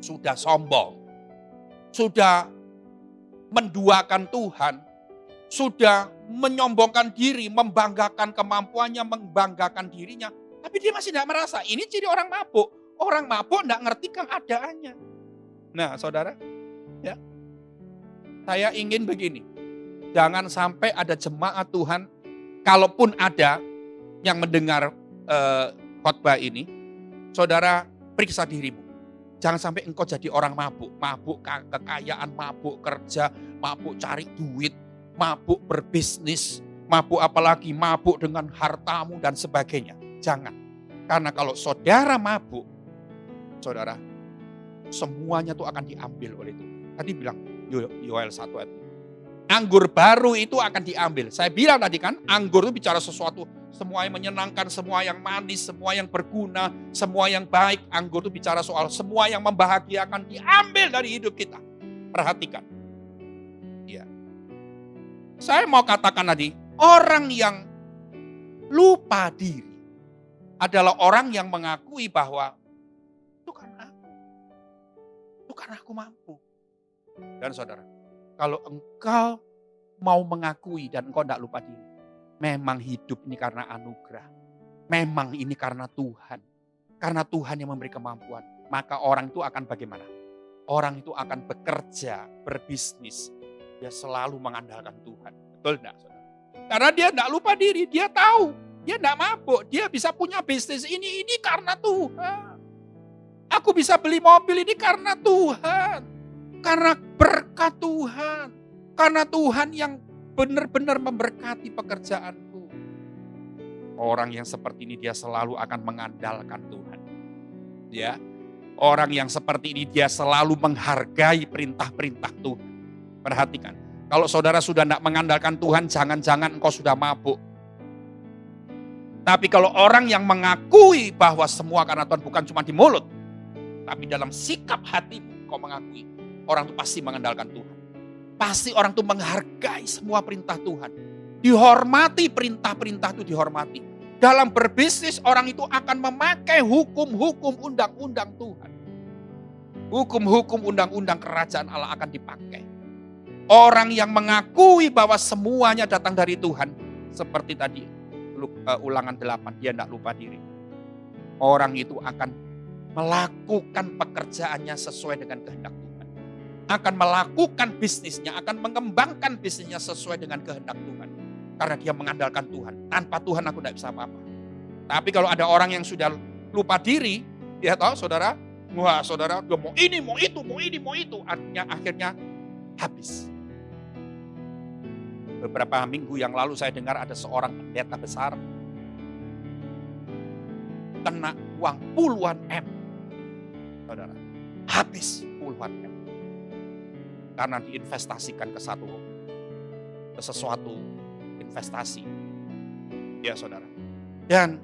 sudah sombong. Sudah menduakan Tuhan. Sudah menyombongkan diri, membanggakan kemampuannya, membanggakan dirinya. Tapi dia masih tidak merasa. Ini ciri orang mabuk. Orang mabuk tidak ngerti keadaannya. Nah saudara, ya, saya ingin begini. Jangan sampai ada jemaat Tuhan, kalaupun ada yang mendengar khotbah ini, saudara periksa dirimu. Jangan sampai engkau jadi orang mabuk. Mabuk kekayaan, mabuk kerja, mabuk cari duit, mabuk berbisnis, mabuk apalagi mabuk dengan hartamu dan sebagainya. Jangan. Karena kalau saudara mabuk, saudara, semuanya itu akan diambil oleh Tuhan. Tadi bilang Yoel 1 ayat 5. Anggur baru itu akan diambil. Saya bilang tadi kan, anggur itu bicara sesuatu, semua yang menyenangkan, semua yang manis, semua yang berguna, semua yang baik. Anggur itu bicara soal semua yang membahagiakan diambil dari hidup kita. Perhatikan. Ya. Saya mau katakan tadi, orang yang lupa diri adalah orang yang mengakui bahwa itu karena aku mampu. Dan saudara, kalau engkau mau mengakui dan engkau tidak lupa diri, memang hidup ini karena anugerah. Memang ini karena Tuhan. Karena Tuhan yang memberi kemampuan. Maka orang itu akan bagaimana? Orang itu akan bekerja, berbisnis. Dia selalu mengandalkan Tuhan. Betul tidak, saudara? Karena dia tidak lupa diri, dia tahu. Dia tidak mabuk, dia bisa punya bisnis ini karena Tuhan. Aku bisa beli mobil ini karena Tuhan. Karena berkat Tuhan. Karena Tuhan yang benar-benar memberkati pekerjaanku. Orang yang seperti ini dia selalu akan mengandalkan Tuhan. Ya. Orang yang seperti ini dia selalu menghargai perintah-perintah Tuhan. Perhatikan. Kalau saudara sudah tidak mengandalkan Tuhan, jangan-jangan engkau sudah mabuk. Tapi kalau orang yang mengakui bahwa semua karena Tuhan, bukan cuma di mulut, tapi dalam sikap hatimu kau mengakui, orang itu pasti mengandalkan Tuhan. Pasti orang itu menghargai semua perintah Tuhan. Dihormati perintah-perintah itu dihormati. Dalam berbisnis orang itu akan memakai hukum-hukum undang-undang Tuhan. Hukum-hukum undang-undang kerajaan Allah akan dipakai. Orang yang mengakui bahwa semuanya datang dari Tuhan. Seperti tadi Ulangan 8, dia tidak lupa diri. Orang itu akan melakukan pekerjaannya sesuai dengan kehendak Tuhan. Akan melakukan bisnisnya, akan mengembangkan bisnisnya sesuai dengan kehendak Tuhan. Karena dia mengandalkan Tuhan. Tanpa Tuhan aku tidak bisa apa-apa. Tapi kalau ada orang yang sudah lupa diri, Ya tahu saudara? Wah saudara, dia mau ini, mau itu, mau ini, mau itu. Artinya akhirnya habis. Beberapa minggu yang lalu saya dengar ada seorang pendeta besar kena uang puluhan M. Saudara, habis puluhan M. Karena diinvestasikan ke sesuatu investasi. Ya saudara. Dan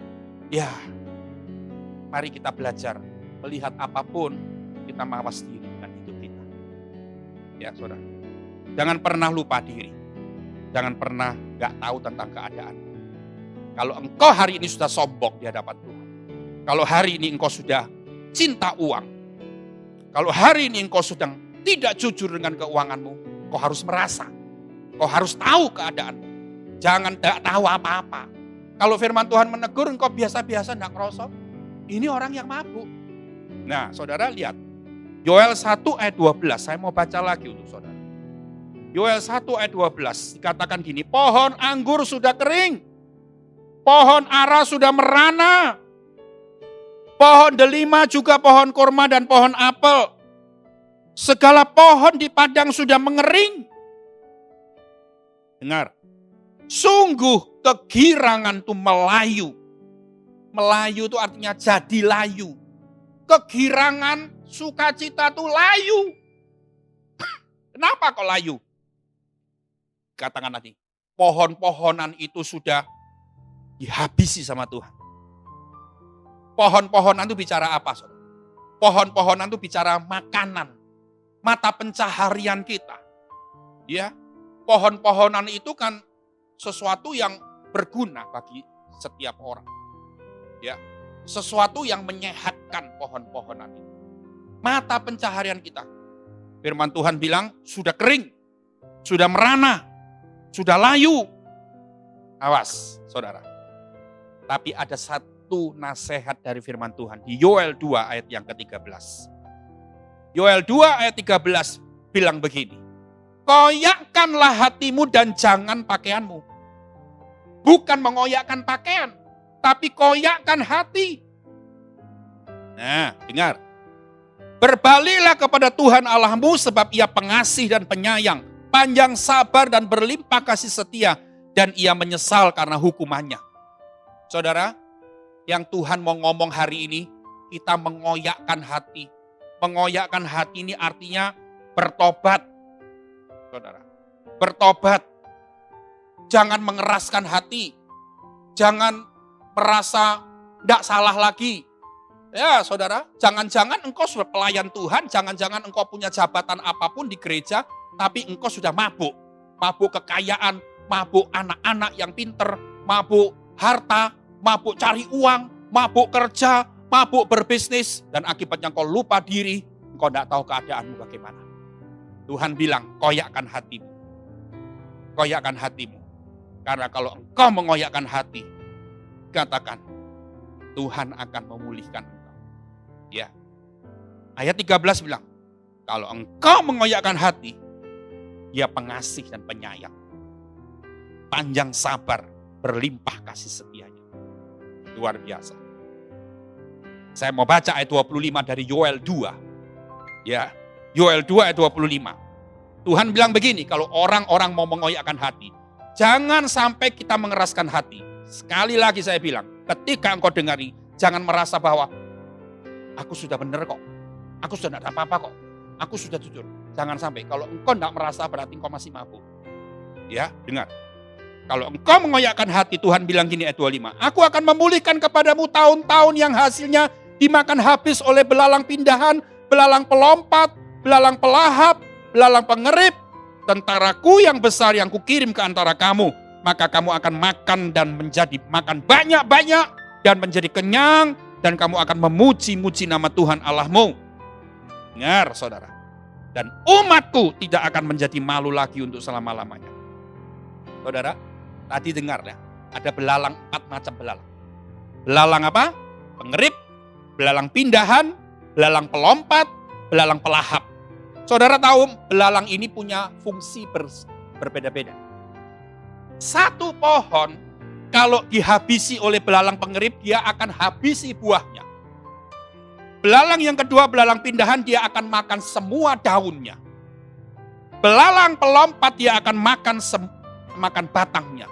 ya, mari kita belajar melihat apapun kita mawas diri dengan hidup kita. Ya saudara. Jangan pernah lupa diri. Jangan pernah gak tahu tentang keadaan. Kalau engkau hari ini sudah sombong di hadapan Tuhan. Kalau hari ini engkau sudah cinta uang. Kalau hari ini engkau sedang tidak jujur dengan keuanganmu. Kau harus merasa. Kau harus tahu keadaan. Jangan gak tahu apa-apa. Kalau firman Tuhan menegur engkau biasa-biasa gak ngerosok. Ini orang yang mabuk. Nah saudara lihat. Yoel 1 ayat 12. Saya mau baca lagi untuk saudara. Yoel 1 ayat 12 dikatakan gini, pohon anggur sudah kering, pohon ara sudah merana, pohon delima juga pohon kurma dan pohon apel. Segala pohon di padang sudah mengering. Dengar, sungguh kegirangan itu melayu. Melayu itu artinya jadi layu. Kegirangan, sukacita itu layu. Kenapa kok layu? Katakan nanti, pohon-pohonan itu sudah dihabisi sama Tuhan. Pohon-pohonan itu bicara apa, saudara? Pohon-pohonan itu bicara makanan, mata pencaharian kita. Ya, pohon-pohonan itu kan sesuatu yang berguna bagi setiap orang. Ya, sesuatu yang menyehatkan pohon-pohonan itu. Mata pencaharian kita. Firman Tuhan bilang sudah kering, sudah merana, sudah layu. Awas, saudara. Tapi ada satu nasihat dari firman Tuhan di Yoel 2 ayat yang ke-13. Yoel 2 ayat 13 bilang begini. Koyakkanlah hatimu dan jangan pakaianmu. Bukan mengoyakkan pakaian, tapi koyakkan hati. Nah, dengar. Berbaliklah kepada Tuhan Allahmu sebab Ia pengasih dan penyayang, panjang sabar dan berlimpah kasih setia, dan Ia menyesal karena hukumannya. Saudara, yang Tuhan mau ngomong hari ini, kita mengoyakkan hati. Mengoyakkan hati ini artinya bertobat. Saudara, bertobat. Jangan mengeraskan hati. Jangan merasa tidak salah lagi. Ya saudara, jangan-jangan engkau sudah pelayan Tuhan, jangan-jangan engkau punya jabatan apapun di gereja, tapi engkau sudah mabuk. Mabuk kekayaan, mabuk anak-anak yang pinter, mabuk harta, mabuk cari uang, mabuk kerja, mabuk berbisnis. Dan akibatnya engkau lupa diri, engkau tidak tahu keadaanmu bagaimana. Tuhan bilang, koyakkan hatimu. Koyakkan hatimu. Karena kalau engkau mengoyakkan hati, katakan, Tuhan akan memulihkan engkau. Ya. Ayat 13 bilang, kalau engkau mengoyakkan hati, Dia pengasih dan penyayang. Panjang sabar, berlimpah kasih setianya. Luar biasa. Saya mau baca ayat 25 dari Yoel 2. Ya, Yoel 2 ayat 25. Tuhan bilang begini, kalau orang-orang mau mengoyakkan hati, jangan sampai kita mengeraskan hati. Sekali lagi saya bilang, ketika engkau dengari, jangan merasa bahwa aku sudah benar kok. Aku sudah tidak ada apa-apa kok. Aku sudah jujur. Jangan sampai. Kalau engkau tidak merasa berarti engkau masih mabuk. Ya, dengar. Kalau engkau mengoyakkan hati, Tuhan bilang gini ayat 25. Aku akan memulihkan kepadamu tahun-tahun yang hasilnya dimakan habis oleh belalang pindahan, belalang pelompat, belalang pelahap, belalang pengerip. Tentaraku yang besar yang kukirim ke antara kamu. Maka kamu akan makan dan menjadi makan banyak-banyak dan menjadi kenyang. Dan kamu akan memuji-muji nama Tuhan Allahmu. Dengar saudara. Dan umatku tidak akan menjadi malu lagi untuk selama-lamanya. Saudara, tadi dengar ya. Ada belalang, 4 macam belalang. Belalang apa? Pengerip, belalang pindahan, belalang pelompat, belalang pelahap. Saudara tahu belalang ini punya fungsi berbeda-beda. Satu pohon kalau dihabisi oleh belalang pengerip, dia akan habisi buahnya. Belalang yang kedua, belalang pindahan, dia akan makan semua daunnya. Belalang pelompat, dia akan makan batangnya.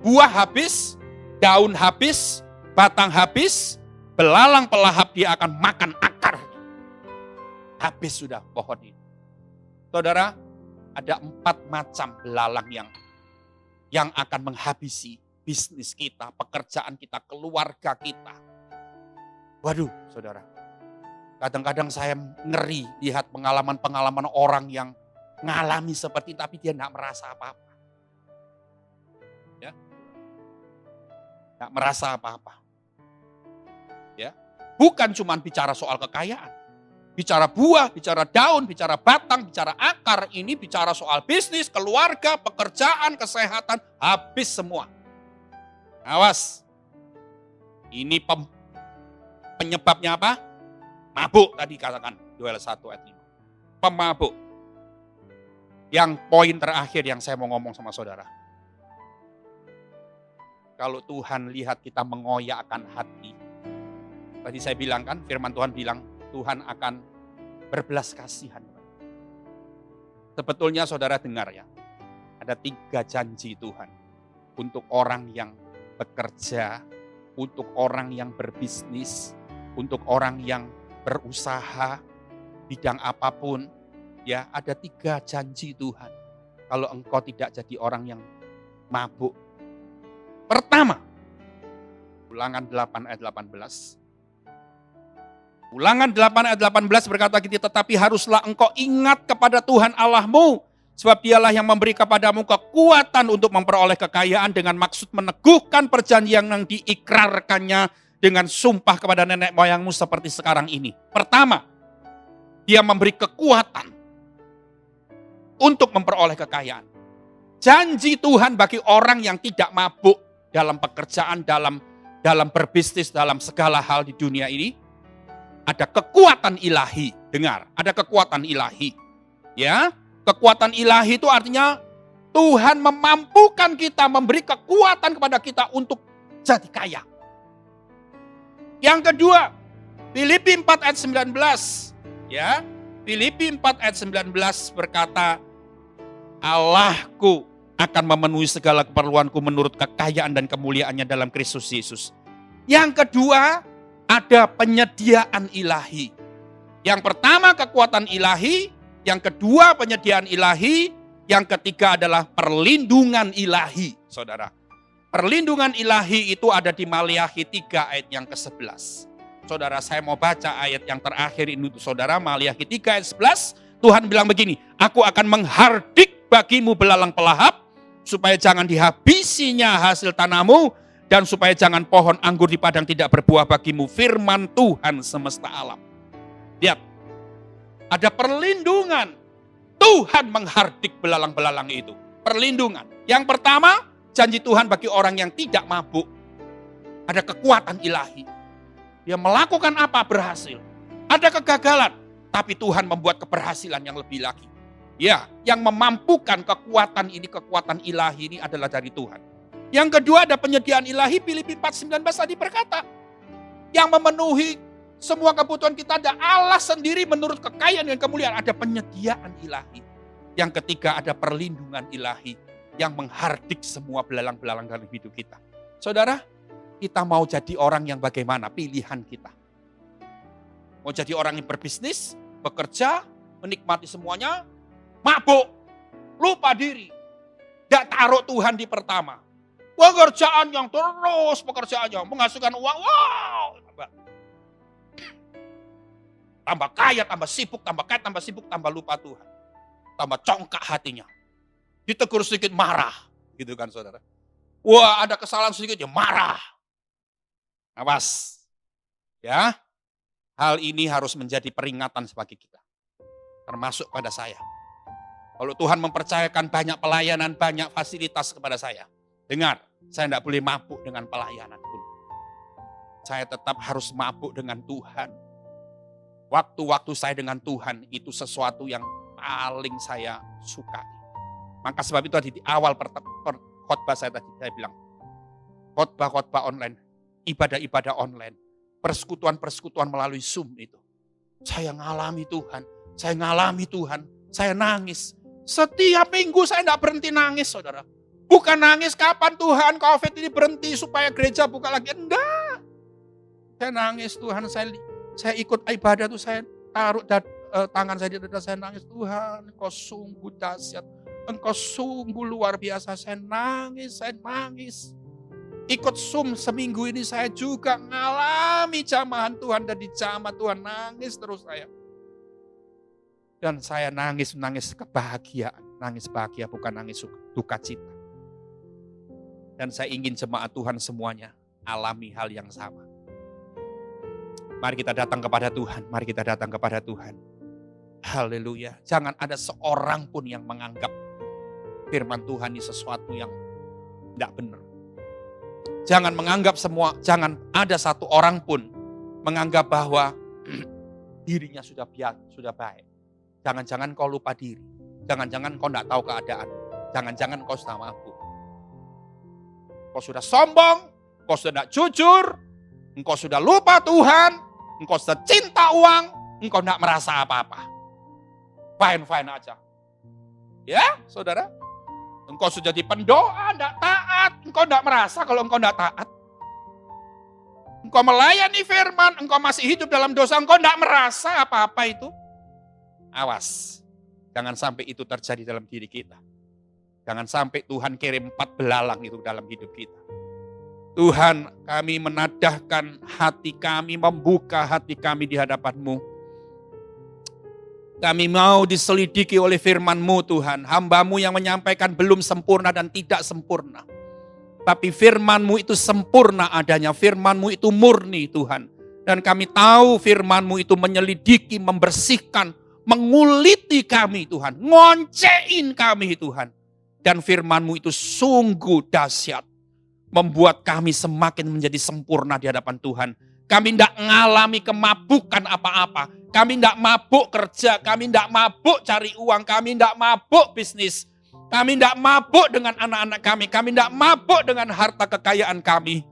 Buah habis, daun habis, batang habis, belalang pelahap dia akan makan akarnya. Habis sudah pohon ini. Saudara, ada 4 macam belalang yang akan menghabisi bisnis kita, pekerjaan kita, keluarga kita. Waduh, saudara. Kadang-kadang saya ngeri lihat pengalaman-pengalaman orang yang ngalami seperti itu, tapi dia tidak merasa apa-apa. Ya. Tidak merasa apa-apa. Ya. Bukan cuma bicara soal kekayaan. Bicara buah, bicara daun, bicara batang, bicara akar. Ini bicara soal bisnis, keluarga, pekerjaan, kesehatan. Habis semua. Awas. Ini penyebabnya apa? Mabuk tadi katakan. Yoel 1 ayat 5. Pemabuk. Yang poin terakhir yang saya mau ngomong sama saudara. Kalau Tuhan lihat kita mengoyakkan hati. Tadi saya bilang kan, firman Tuhan bilang, Tuhan akan berbelas kasihan. Sebetulnya saudara dengar ya, ada 3 janji Tuhan untuk orang yang bekerja, untuk orang yang berbisnis, untuk orang yang berusaha, bidang apapun, ya ada 3 janji Tuhan. Kalau engkau tidak jadi orang yang mabuk. Pertama, Ulangan 8 ayat 18. Ulangan 8 ayat 18 berkata gitu, tetapi haruslah engkau ingat kepada Tuhan Allahmu, sebab dialah yang memberi kepadamu kekuatan untuk memperoleh kekayaan dengan maksud meneguhkan perjanjian yang diikrarkannya dengan sumpah kepada nenek moyangmu seperti sekarang ini. Pertama, dia memberi kekuatan untuk memperoleh kekayaan. Janji Tuhan bagi orang yang tidak mabuk dalam pekerjaan, dalam berbisnis, dalam segala hal di dunia ini. Ada kekuatan ilahi, dengar, ada kekuatan ilahi. Ya, kekuatan ilahi itu artinya Tuhan memampukan kita, memberi kekuatan kepada kita untuk jadi kaya. Yang kedua, Filipi 4 ayat 19. Ya, Filipi 4 ayat 19 berkata, Allahku akan memenuhi segala keperluanku menurut kekayaan dan kemuliaannya dalam Kristus Yesus. Yang kedua, ada penyediaan ilahi. Yang pertama kekuatan ilahi, yang kedua penyediaan ilahi, yang ketiga adalah perlindungan ilahi, saudara. Perlindungan ilahi itu ada di Maliakhi 3 ayat yang ke-11. Saudara, saya mau baca ayat yang terakhir ini untuk saudara, Maliakhi 3 ayat 11. Tuhan bilang begini, aku akan menghardik bagimu belalang pelahap, supaya jangan dihabisinya hasil tanahmu, dan supaya jangan pohon anggur di padang tidak berbuah bagimu, firman Tuhan semesta alam. Lihat, ada perlindungan. Tuhan menghardik belalang-belalang itu. Perlindungan. Yang pertama, janji Tuhan bagi orang yang tidak mabuk. Ada kekuatan ilahi. Dia melakukan apa berhasil. Ada kegagalan, tapi Tuhan membuat keberhasilan yang lebih lagi. Ya, yang memampukan kekuatan ini, kekuatan ilahi ini adalah dari Tuhan. Yang kedua ada penyediaan ilahi, Filipi 4:19 tadi berkata, yang memenuhi semua kebutuhan kita ada Allah sendiri menurut kekayaan dan kemuliaan. Ada penyediaan ilahi. Yang ketiga ada perlindungan ilahi yang menghardik semua belalang-belalang dalam hidup kita. Saudara, kita mau jadi orang yang bagaimana? Pilihan kita. Mau jadi orang yang berbisnis, bekerja, menikmati semuanya, mabuk, lupa diri, gak taruh Tuhan di pertama. Pekerjaan yang terus, pekerjaan yang menghasilkan uang, wow. Tambah kaya, tambah sibuk, tambah kaya, tambah sibuk, tambah lupa Tuhan. Tambah congkak hatinya. Ditegur sedikit marah, gitu kan saudara. Wah, ada kesalahan sedikit ya marah. Awas. Ya. Hal ini harus menjadi peringatan bagi kita. Termasuk pada saya. Kalau Tuhan mempercayakan banyak pelayanan, banyak fasilitas kepada saya. Dengar, saya tidak boleh mabuk dengan pelayanan pun. Saya tetap harus mabuk dengan Tuhan. Waktu-waktu saya dengan Tuhan itu sesuatu yang paling saya sukai. Maka sebab itu tadi di awal khotbah saya tadi saya bilang, khotbah-khotbah online, ibadah-ibadah online, persekutuan-persekutuan melalui Zoom itu. Saya ngalami Tuhan, saya nangis. Setiap minggu saya tidak berhenti nangis, saudara. Bukan nangis kapan Tuhan COVID ini berhenti supaya gereja buka lagi. Enggak. Saya nangis Tuhan, saya ikut ibadah tuh saya taruh tangan saya di dada, saya nangis. Tuhan, Engkau sungguh dahsyat. Engkau sungguh luar biasa. Saya nangis. Ikut Zoom seminggu ini saya juga ngalami jamahan Tuhan, dan di jamaah Tuhan nangis terus saya. Dan saya nangis kebahagiaan. Nangis bahagia, bukan nangis duka cita. Dan saya ingin jemaat Tuhan semuanya alami hal yang sama. Mari kita datang kepada Tuhan. Haleluya. Jangan ada seorang pun yang menganggap firman Tuhan ini sesuatu yang tidak benar. Jangan ada satu orang pun menganggap bahwa dirinya sudah baik. Jangan-jangan kau lupa diri. Jangan-jangan kau tidak tahu keadaan. Jangan-jangan kau sudah mabuk. Kau sudah sombong, kau sudah tidak jujur, engkau sudah lupa Tuhan, engkau sudah cinta uang, engkau tidak merasa apa-apa. Fine aja. Ya, saudara? Engkau sudah jadi pendoa, tidak taat, engkau tidak merasa kalau engkau tidak taat. Engkau melayani firman, engkau masih hidup dalam dosa, engkau tidak merasa apa-apa itu. Awas, jangan sampai itu terjadi dalam diri kita. Jangan sampai Tuhan kirim 4 belalang itu dalam hidup kita. Tuhan, kami menadahkan hati kami, membuka hati kami di hadapan-Mu. Kami mau diselidiki oleh firman-Mu Tuhan. Hamba-Mu yang menyampaikan belum sempurna dan tidak sempurna. Tapi firman-Mu itu sempurna adanya. Firman-Mu itu murni Tuhan. Dan kami tahu firman-Mu itu menyelidiki, membersihkan, menguliti kami Tuhan. Ngoncein kami Tuhan. Dan firman-Mu itu sungguh dahsyat. Membuat kami semakin menjadi sempurna di hadapan Tuhan. Kami tidak mengalami kemabukan apa-apa. Kami tidak mabuk kerja, kami tidak mabuk cari uang, kami tidak mabuk bisnis. Kami tidak mabuk dengan anak-anak kami tidak mabuk dengan harta kekayaan kami.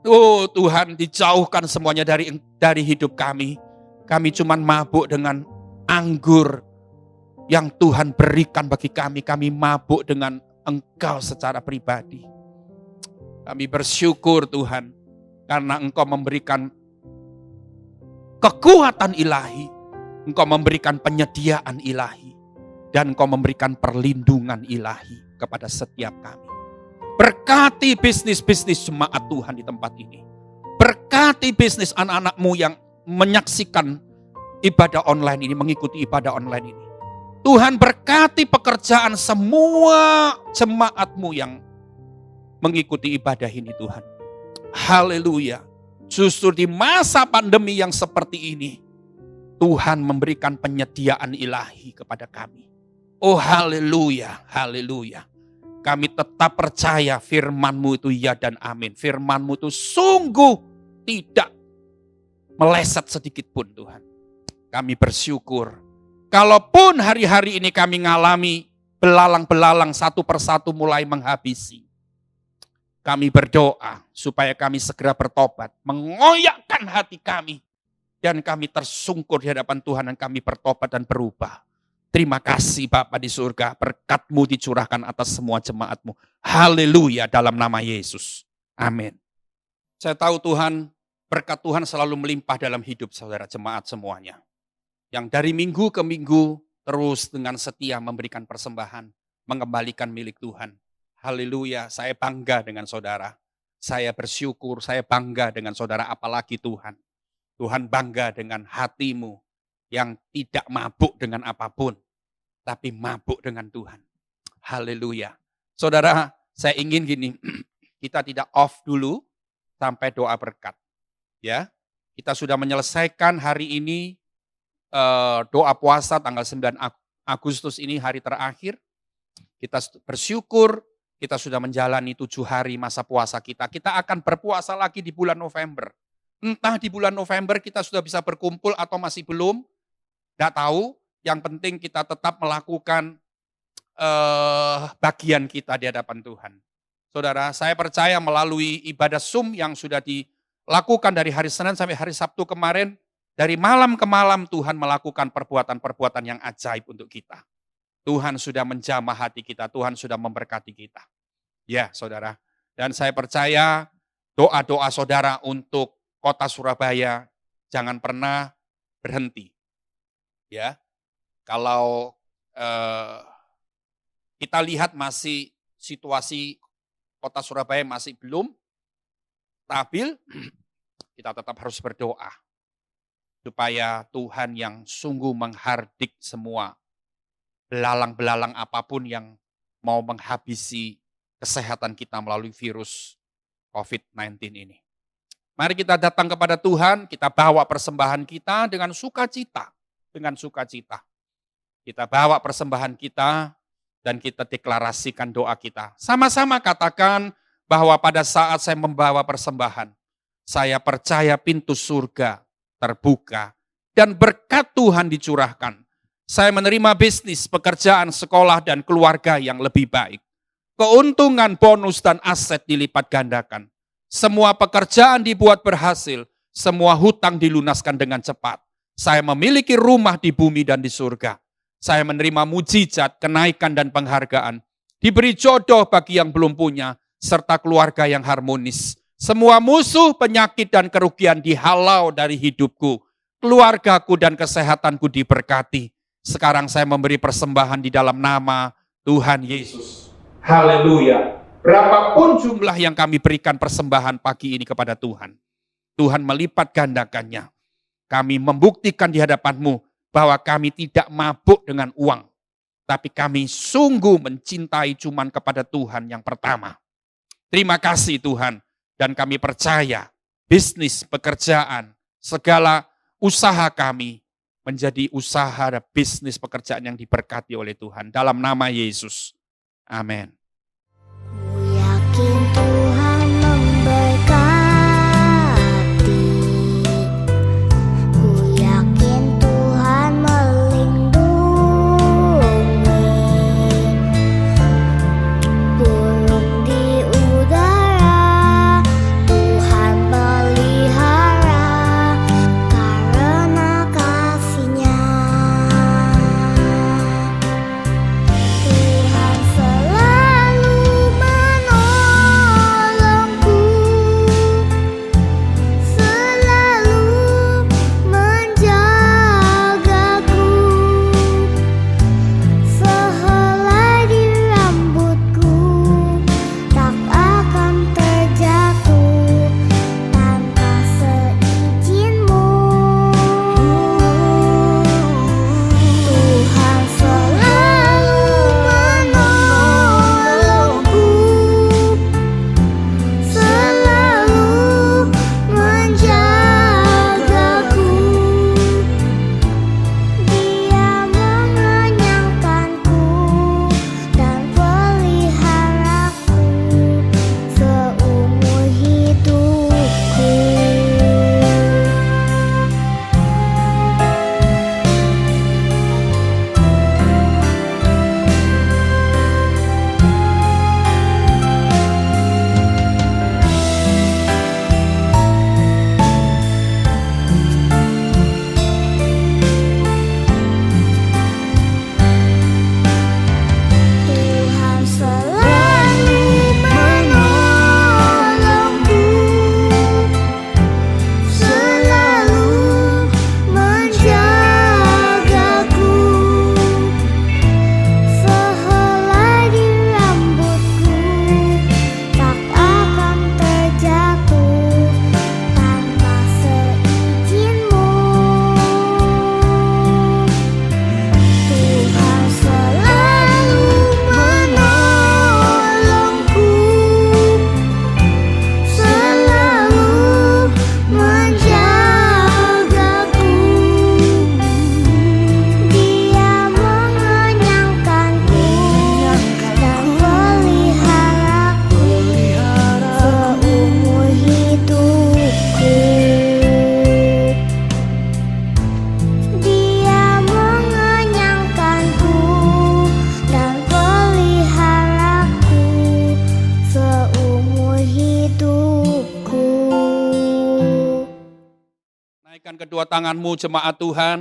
Oh Tuhan, dijauhkan semuanya dari hidup kami. Kami cuma mabuk dengan anggur yang Tuhan berikan bagi kami. Kami mabuk dengan Engkau secara pribadi. Kami bersyukur Tuhan, karena Engkau memberikan kekuatan ilahi, Engkau memberikan penyediaan ilahi, dan Engkau memberikan perlindungan ilahi kepada setiap kami. Berkati bisnis-bisnis jemaat Tuhan di tempat ini. Berkati bisnis anak-anak-Mu yang menyaksikan ibadah online ini, mengikuti ibadah online ini. Tuhan berkati pekerjaan semua jemaat-Mu yang mengikuti ibadah ini Tuhan. Haleluya. Justru di masa pandemi yang seperti ini, Tuhan memberikan penyediaan ilahi kepada kami. Oh haleluya, haleluya. Kami tetap percaya firman-Mu itu ya dan amin. Firman-Mu itu sungguh tidak meleset sedikit pun Tuhan. Kami bersyukur. Kalaupun hari-hari ini kami mengalami belalang-belalang satu persatu mulai menghabisi. Kami berdoa supaya kami segera bertobat, mengoyakkan hati kami, dan kami tersungkur di hadapan Tuhan dan kami bertobat dan berubah. Terima kasih Bapa di surga, berkat-Mu dicurahkan atas semua jemaat-Mu. Haleluya dalam nama Yesus. Amin. Saya tahu Tuhan, berkat Tuhan selalu melimpah dalam hidup saudara jemaat semuanya. Yang dari minggu ke minggu terus dengan setia memberikan persembahan, mengembalikan milik Tuhan. Haleluya, saya bangga dengan saudara. Saya bersyukur, saya bangga dengan saudara, apalagi Tuhan. Tuhan bangga dengan hatimu yang tidak mabuk dengan apapun, tapi mabuk dengan Tuhan. Haleluya. Saudara, saya ingin gini, kita tidak off dulu sampai doa berkat. Ya, kita sudah menyelesaikan hari ini doa puasa tanggal 9 Agustus ini hari terakhir. Kita bersyukur. Kita sudah menjalani 7 hari masa puasa kita. Kita akan berpuasa lagi di bulan November. Entah di bulan November kita sudah bisa berkumpul atau masih belum. Tidak tahu. Yang penting kita tetap melakukan bagian kita di hadapan Tuhan. Saudara, saya percaya melalui ibadah Zoom yang sudah lakukan dari hari Senin sampai hari Sabtu kemarin, dari malam ke malam Tuhan melakukan perbuatan-perbuatan yang ajaib untuk kita. Tuhan sudah menjamah hati kita, Tuhan sudah memberkati kita. Ya, saudara. Dan saya percaya doa-doa saudara untuk kota Surabaya jangan pernah berhenti. Ya, kalau kita lihat masih situasi kota Surabaya masih belum stabil, kita tetap harus berdoa supaya Tuhan yang sungguh menghardik semua belalang-belalang apapun yang mau menghabisi kesehatan kita melalui virus COVID-19 ini. Mari kita datang kepada Tuhan, kita bawa persembahan kita dengan sukacita. Dengan sukacita. Kita bawa persembahan kita dan kita deklarasikan doa kita. Sama-sama katakan bahwa pada saat saya membawa persembahan, saya percaya pintu surga terbuka dan berkat Tuhan dicurahkan. Saya menerima bisnis, pekerjaan, sekolah, dan keluarga yang lebih baik. Keuntungan, bonus, dan aset dilipat gandakan. Semua pekerjaan dibuat berhasil, semua hutang dilunaskan dengan cepat. Saya memiliki rumah di bumi dan di surga. Saya menerima mujizat, kenaikan, dan penghargaan. Diberi jodoh bagi yang belum punya, serta keluarga yang harmonis. Semua musuh, penyakit, dan kerugian dihalau dari hidupku. Keluargaku dan kesehatanku diberkati. Sekarang saya memberi persembahan di dalam nama Tuhan Yesus. Haleluya. Berapapun jumlah yang kami berikan persembahan pagi ini kepada Tuhan, Tuhan melipat gandakannya. Kami membuktikan di hadapan-Mu bahwa kami tidak mabuk dengan uang, tapi kami sungguh mencintai cuman kepada Tuhan yang pertama. Terima kasih Tuhan, dan kami percaya bisnis, pekerjaan, segala usaha kami menjadi usaha dan bisnis pekerjaan yang diberkati oleh Tuhan. Dalam nama Yesus. Amin. Ku yakin Tuhan memberkati. Ku yakin Tuhan melindungi. Burung di udara Tuhan pelihara karena kasih-Nya. Tuhan selalu kedua tanganmu jemaat Tuhan.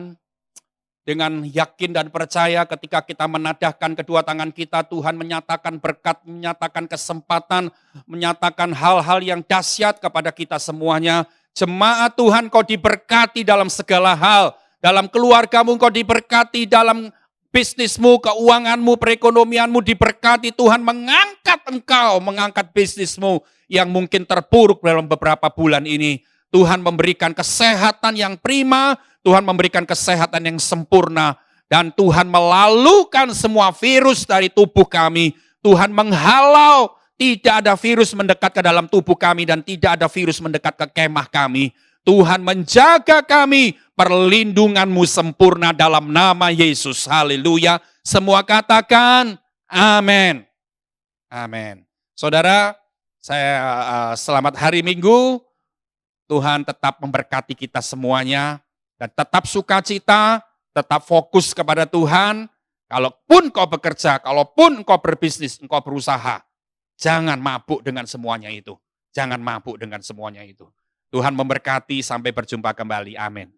Dengan yakin dan percaya ketika kita menadahkan kedua tangan kita, Tuhan menyatakan berkat, menyatakan kesempatan, menyatakan hal-hal yang dahsyat kepada kita semuanya. Jemaat Tuhan, kau diberkati dalam segala hal. Dalam keluargamu kau diberkati, dalam bisnismu, keuanganmu, perekonomianmu diberkati. Tuhan mengangkat engkau, mengangkat bisnismu yang mungkin terpuruk dalam beberapa bulan ini. Tuhan memberikan kesehatan yang prima, Tuhan memberikan kesehatan yang sempurna, dan Tuhan melalukan semua virus dari tubuh kami. Tuhan menghalau, tidak ada virus mendekat ke dalam tubuh kami dan tidak ada virus mendekat ke kemah kami. Tuhan menjaga kami, perlindungan-Mu sempurna dalam nama Yesus. Haleluya. Semua katakan amin. Amin. Saudara, saya selamat hari Minggu. Tuhan tetap memberkati kita semuanya. Dan tetap sukacita, tetap fokus kepada Tuhan. Kalaupun kau bekerja, kalaupun engkau berbisnis, engkau berusaha, jangan mabuk dengan semuanya itu. Jangan mabuk dengan semuanya itu. Tuhan memberkati, sampai berjumpa kembali. Amin.